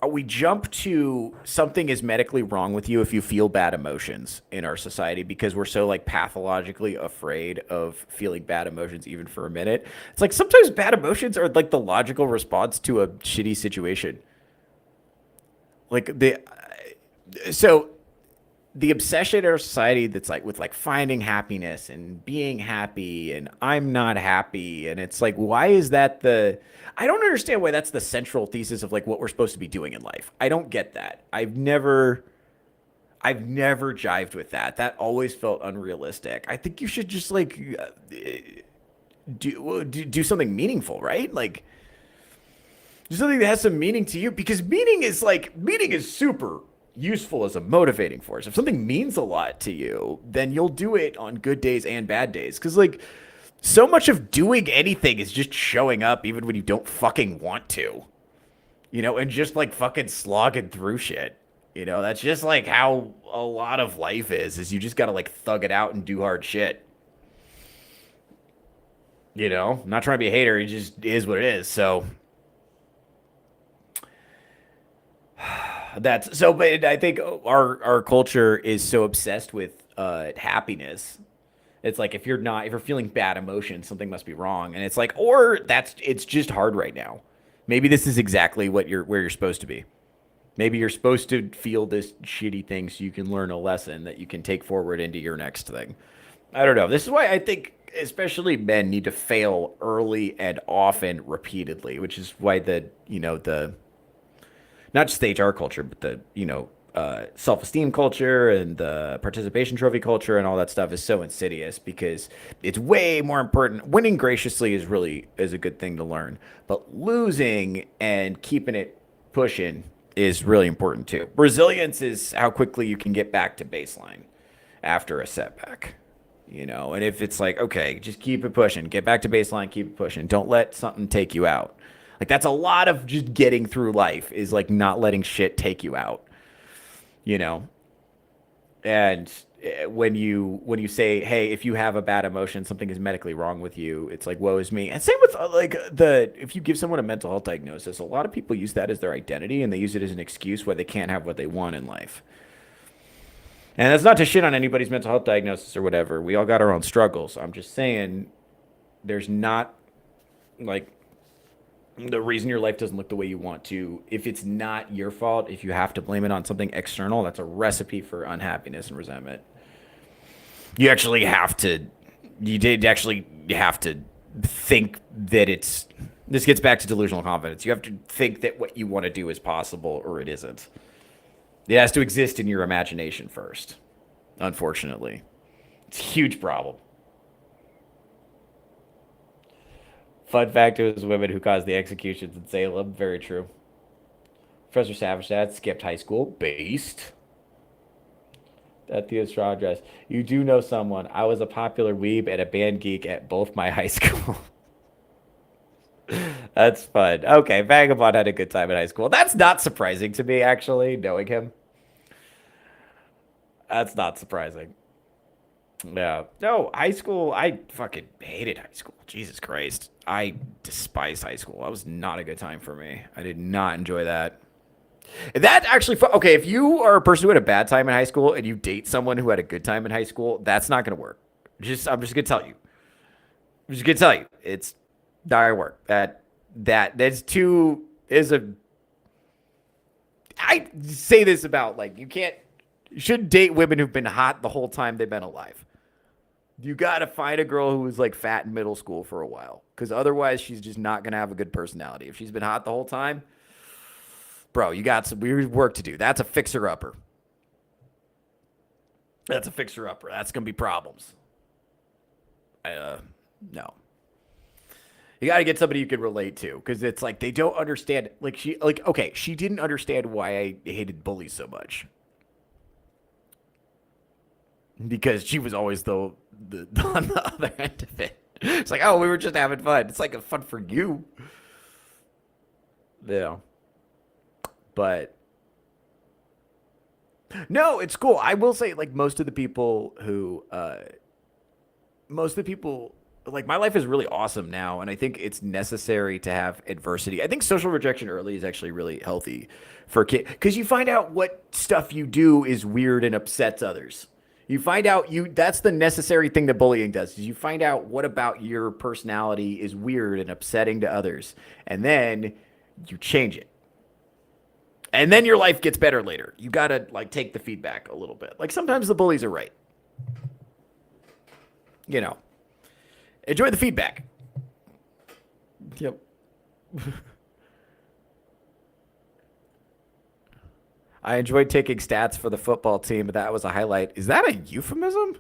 we jump to something is medically wrong with you if you feel bad emotions in our society, because we're so like pathologically afraid of feeling bad emotions even for a minute. It's like sometimes bad emotions are like the logical response to a shitty situation. Like so the obsession in our society that's like with like finding happiness and being happy, and I'm not happy, and it's like, why is that I don't understand why that's the central thesis of like what we're supposed to be doing in life. I don't get that. I've never jived with that. That always felt unrealistic. I think you should just like do something meaningful, right? Like do something that has some meaning to you, because meaning is super useful as a motivating force. If something means a lot to you, then you'll do it on good days and bad days. Because like so much of doing anything is just showing up even when you don't fucking want to, you know, and just like fucking slogging through shit. You know, that's just like how a lot of life is you just got to like thug it out and do hard shit. You know, I'm not trying to be a hater. It just is what it is. So that's so, but I think our culture is so obsessed with happiness. It's like if you're feeling bad emotions, something must be wrong. And it's like, or it's just hard right now. Maybe this is exactly where you're supposed to be. Maybe you're supposed to feel this shitty thing so you can learn a lesson that you can take forward into your next thing. I don't know. This is why I think especially men need to fail early and often repeatedly, which is why the not just the HR culture, but the, self-esteem culture and the participation trophy culture and all that stuff is so insidious because it's way more important. Winning graciously is a good thing to learn, but losing and keeping it pushing is really important too. Resilience is how quickly you can get back to baseline after a setback, and if it's like, okay, just keep it pushing, get back to baseline, keep it pushing. Don't let something take you out. Like that's a lot of just getting through life is like not letting shit take you out. And when you say, hey, if you have a bad emotion, something is medically wrong with you, it's like, woe is me. And same with if you give someone a mental health diagnosis, a lot of people use that as their identity and they use it as an excuse why they can't have what they want in life. And that's not to shit on anybody's mental health diagnosis or whatever. We all got our own struggles. I'm just saying there's not like the reason your life doesn't look the way you want to, if it's not your fault, if you have to blame it on something external, that's a recipe for unhappiness and resentment. You have to think that this gets back to delusional confidence. You have to think that what you want to do is possible or it isn't. It has to exist in your imagination first, unfortunately. It's a huge problem. Fun fact, it was women who caused the executions in Salem. Very true. Professor Savage Dad skipped high school. Based. That Theo Snodgrass. You do know someone. I was a popular weeb and a band geek at both my high school. That's fun. Okay, Vagabond had a good time in high school. That's not surprising to me, actually, knowing him. That's not surprising. Yeah. No, high school, I fucking hated high school. Jesus Christ. I despise high school. That was not a good time for me. I did not enjoy that. That actually, okay, if you are a person who had a bad time in high school and you date someone who had a good time in high school, that's not going to work. I'm just going to tell you. It's not going to work. I say this about, like, you shouldn't date women who've been hot the whole time they've been alive. You got to find a girl who was like fat in middle school for a while, because otherwise she's just not going to have a good personality. If she's been hot the whole time, bro, you got some weird work to do. That's a fixer-upper. That's going to be problems. No. You got to get somebody you can relate to, because it's like they don't understand. She didn't understand why I hated bullies so much. Because she was always on the other end of it. It's like, oh, we were just having fun. It's like a fun for you. Yeah. But no, it's cool. I will say, like, most of the people, like, my life is really awesome now, and I think it's necessary to have adversity. I think social rejection early is actually really healthy for kids, because you find out what stuff you do is weird and upsets others. You find out that's the necessary thing that bullying does, is you find out what about your personality is weird and upsetting to others, and then you change it. And then your life gets better later. You got to, like, take the feedback a little bit. Like, sometimes the bullies are right. Enjoy the feedback. Yep. I enjoyed taking stats for the football team, but that was a highlight. Is that a euphemism?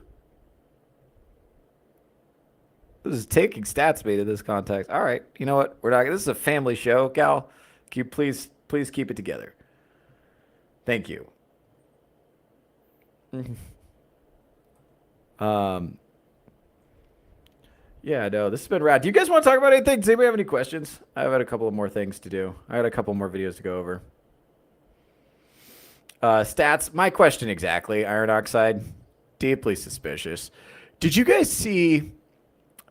This is taking stats made in this context. All right. You know what? This is a family show. Gal, can you please keep it together? Thank you. Yeah, no, this has been rad. Do you guys want to talk about anything? Does anybody have any questions? I've had a couple of more things to do. I had a couple more videos to go over. Stats. My question exactly. Iron oxide. Deeply suspicious. Did you guys see?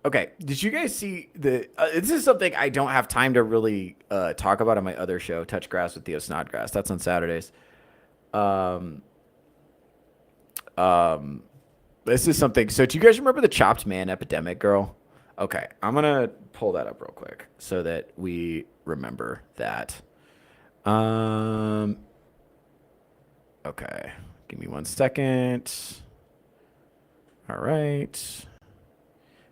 Okay. Did you guys see the? This is something I don't have time to really talk about on my other show, Touch Grass with Theo Snodgrass. That's on Saturdays. This is something. So, do you guys remember the chopped man epidemic, girl? Okay, I'm gonna pull that up real quick so that we remember that. Okay, give me 1 second. All right.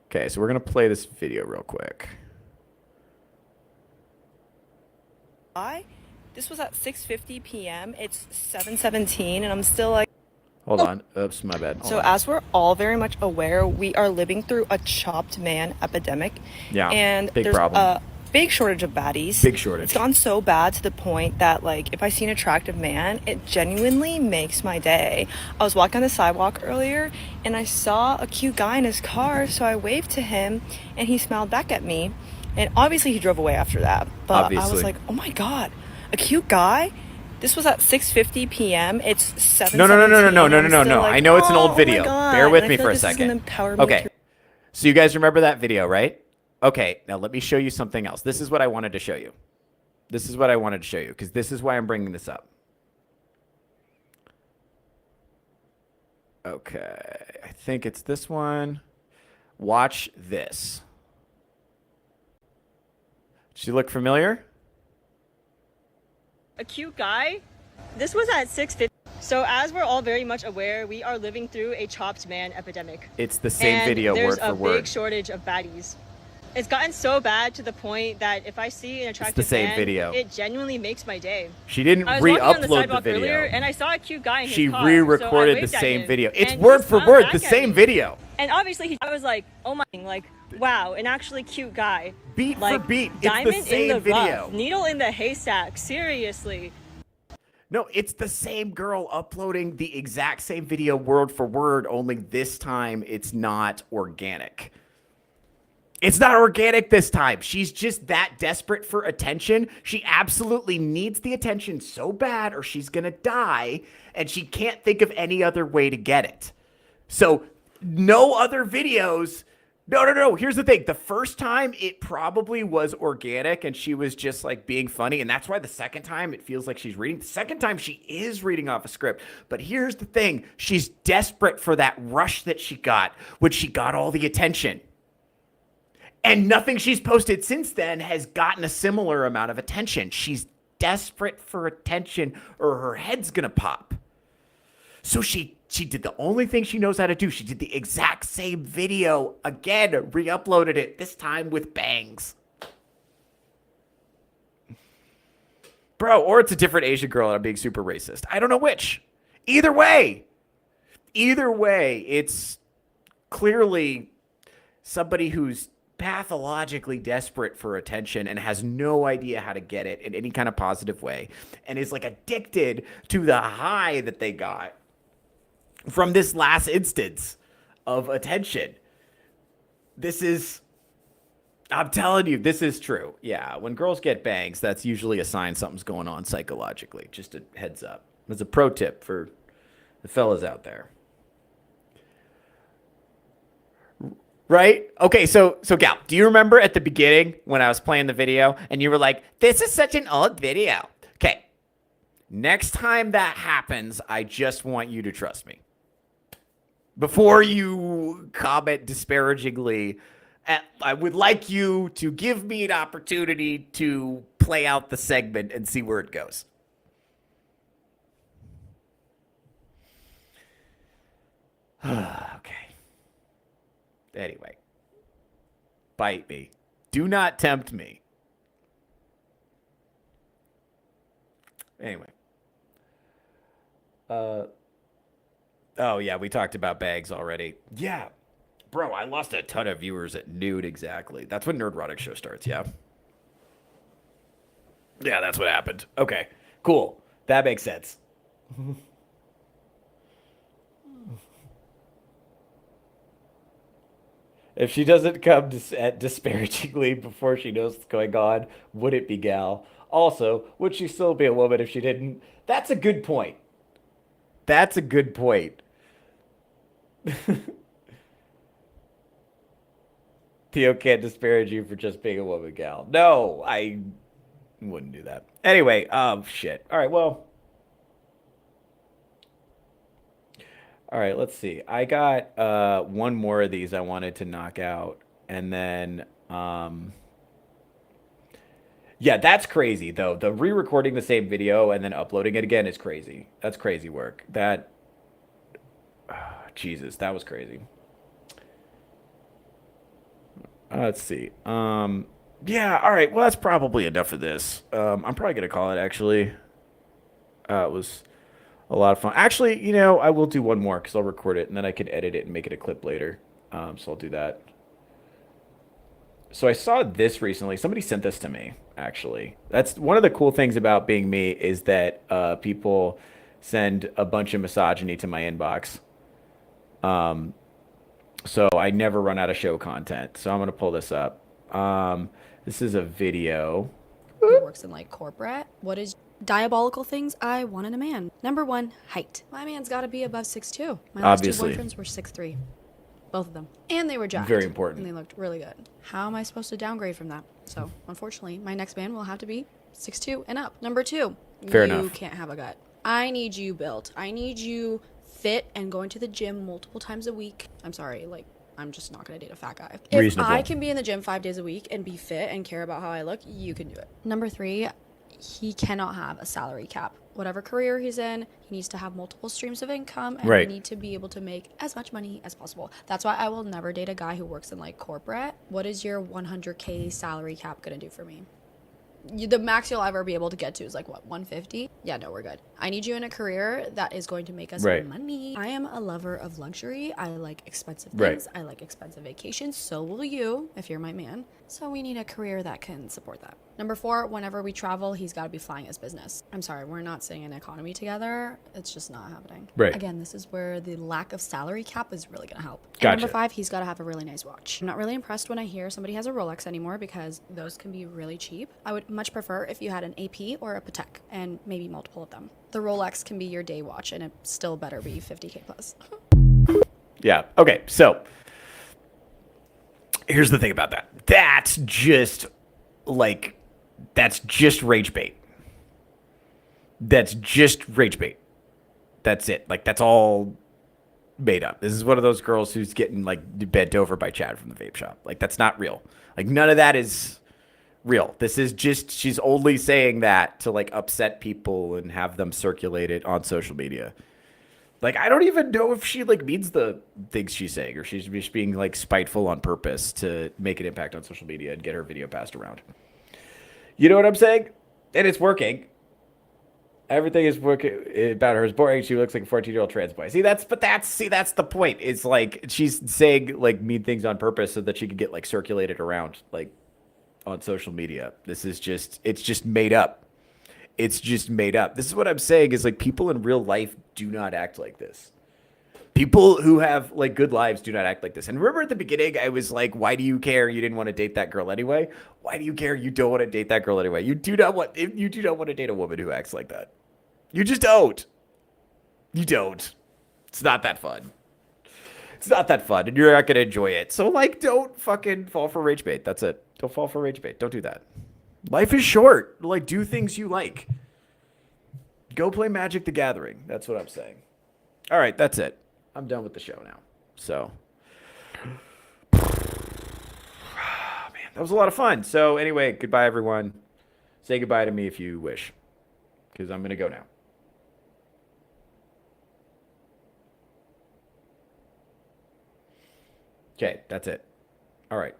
Okay, so we're gonna play this video real quick. This was at 6:50 p.m. It's 7:17, and I'm still like. Hold on. Oops, my bad. Hold So on. as we're all very much aware, we are living through a chopped man epidemic. Yeah, And big there's problem. a big shortage of baddies. Big shortage. It's gone so bad to the point that, like, if I see an attractive man, it genuinely makes my day. I was walking on the sidewalk earlier, and I saw a cute guy in his car, so I waved to him, and he smiled back at me. And obviously he drove away after that. But I Obviously. was like, oh my God, a cute guy? This was at 6:50 p.m. It's 7:17. No. I know it's an old video. Bear with me for a second. Okay. So you guys remember that video, right? Okay. Now let me show you something else. This is what I wanted to show you. This is what I wanted to show you because this is why I'm bringing this up. Okay. I think it's this one. Watch this. Does she look familiar? A cute guy. This was at 6:50. So as we're all very much aware, we are living through a chopped man epidemic. It's the same And video there's word for a word. big shortage of baddies. It's gotten so bad to the point that if I see an attractive same man, video. it genuinely makes my day. She didn't I was walking on the re-upload the sidewalk video. earlier, and I saw a cute guy in his She car. re-recorded so I the waved at same him, video. It's and word he for smiled word back the at same me. video. And obviously, I was like, oh my, like, wow, an actually cute guy. Beat for Like, beat. It's the diamond same in the video. rough, needle in the haystack. Seriously. No, it's the same girl uploading the exact same video word for word, only this time it's not organic. It's not organic this time. She's just that desperate for attention. She absolutely needs the attention so bad or she's going to die, and she can't think of any other way to get it. So no other videos. No. Here's the thing. The first time it probably was organic and she was just like being funny. And that's why the second time it feels like she's reading. The second time she is reading off a script. But here's the thing. She's desperate for that rush that she got when she got all the attention. And nothing she's posted since then has gotten a similar amount of attention. She's desperate for attention or her head's going to pop. So she did the only thing she knows how to do. She did the exact same video again, re-uploaded it, this time with bangs. Bro, or it's a different Asian girl and I'm being super racist. I don't know which. Either way, it's clearly somebody who's pathologically desperate for attention and has no idea how to get it in any kind of positive way and is like addicted to the high that they got from this last instance of attention. I'm telling you, this is true. Yeah, when girls get bangs, that's usually a sign something's going on psychologically. Just a heads up. It's a pro tip for the fellas out there. Right? Okay, so Gal, do you remember at the beginning when I was playing the video and you were like, this is such an old video? Okay, next time that happens, I just want you to trust me. Before you comment disparagingly, I would like you to give me an opportunity to play out the segment and see where it goes. Okay. Anyway, bite me. Do not tempt me. Anyway. Oh, yeah, we talked about bags already. Yeah. Bro, I lost a ton of viewers at noon exactly. That's when Nerdrotic Show starts, yeah? Yeah, that's what happened. Okay, cool. That makes sense. If she doesn't come disparagingly before she knows what's going on, would it be Gal? Also, would she still be a woman if she didn't? That's a good point. That's a good point. Theo can't disparage you for just being a woman, gal. No, I wouldn't do that. Anyway, shit. All right, well. All right, let's see. I got one more of these I wanted to knock out. And then, yeah, that's crazy, though. The re-recording the same video and then uploading it again is crazy. That's crazy work. That, Jesus, that was crazy. Let's see. Yeah, all right. Well, that's probably enough of this. I'm probably going to call it, actually. It was a lot of fun. Actually, you know, I will do one more because I'll record it and then I can edit it and make it a clip later. So I'll do that. So I saw this recently. Somebody sent this to me, actually. That's one of the cool things about being me is that people send a bunch of misogyny to my inbox. So I never run out of show content. So I'm going to pull this up. This is a video. Who works in like corporate? What is diabolical things I want in a man? Number one, height. My man's got to be above 6'2". My last Obviously. two boyfriends were 6'3". Both of them. And they were jacked. Very important. And they looked really good. How am I supposed to downgrade from that? So, unfortunately, my next man will have to be 6'2" and up. Number two, Fair you enough. can't have a gut. I need you built. I need you fit and going to the gym multiple times a week. I'm sorry, like, I'm just not going to date a fat guy. Reasonable. If I can be in the gym 5 days a week and be fit and care about how I look, you can do it. Number three, he cannot have a salary cap. Whatever career he's in, he needs to have multiple streams of income and Right. we need to be able to make as much money as possible. That's why I will never date a guy who works in like corporate. What is your 100K salary cap going to do for me? The max you'll ever be able to get to is like what, 150? Yeah, no, we're good. I need you in a career that is going to make us Right. money. I am a lover of luxury. I like expensive Right. things. I like expensive vacations. So will you if you're my man. So we need a career that can support that. Number four, whenever we travel, he's got to be flying his business. I'm sorry, we're not sitting in economy together. It's just not happening. Right. Again, this is where the lack of salary cap is really going to help. And Gotcha. number five, he's got to have a really nice watch. I'm not really impressed when I hear somebody has a Rolex anymore because those can be really cheap. I would much prefer if you had an AP or a Patek and maybe multiple of them. The Rolex can be your day watch and it still better be 50K plus. Yeah. Okay. So here's the thing about that. That's just rage bait. That's just rage bait. That's it. Like, that's all made up. This is one of those girls who's getting like bent over by Chad from the vape shop. Like, that's not real. Like, none of that is real. This is just, she's only saying that to like upset people and have them circulate it on social media. Like, I don't even know if she like means the things she's saying or she's just being like spiteful on purpose to make an impact on social media and get her video passed around. You know what I'm saying? And it's working. Everything is working about her is boring. She looks like a 14-year-old trans boy. That's the point. It's like she's saying like mean things on purpose so that she can get like circulated around like on social media. It's just made up. It's just made up. This is what I'm saying is like people in real life do not act like this. People who have like good lives do not act like this. And remember at the beginning, I was like, why do you care? You didn't want to date that girl anyway. Why do you care? You don't want to date that girl anyway. You do not want to date a woman who acts like that. You just don't. You don't. It's not that fun. It's not that fun and you're not going to enjoy it. So like, don't fucking fall for rage bait. That's it. Don't fall for rage bait. Don't do that. Life is short. Like, do things you like. Go play Magic the Gathering. That's what I'm saying. All right, that's it. I'm done with the show now. So, man, that was a lot of fun. So anyway, goodbye, everyone. Say goodbye to me if you wish, because I'm going to go now. Okay, that's it. All right.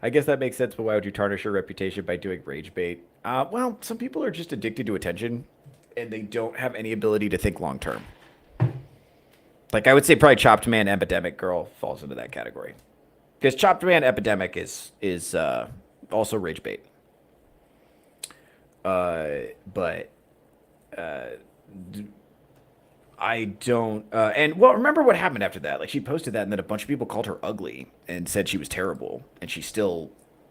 I guess that makes sense, but why would you tarnish your reputation by doing rage bait? Well, some people are just addicted to attention, and they don't have any ability to think long term. Like, I would say probably Chopped Man Epidemic Girl falls into that category. Because Chopped Man Epidemic is also rage bait. But I don't. And well, remember what happened after that? Like she posted that, and then a bunch of people called her ugly and said she was terrible, and she still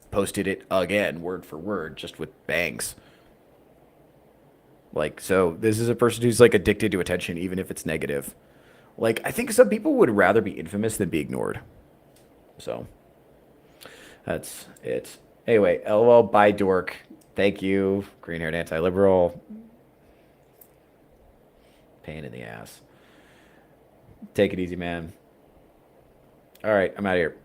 posted it again, word for word, just with bangs. Like, so this is a person who's like addicted to attention, even if it's negative. Like, I think some people would rather be infamous than be ignored. So that's it. Anyway, LOL, bye, dork. Thank you, green-haired anti-liberal. Pain in the ass. Take it easy, man. All right, I'm out of here.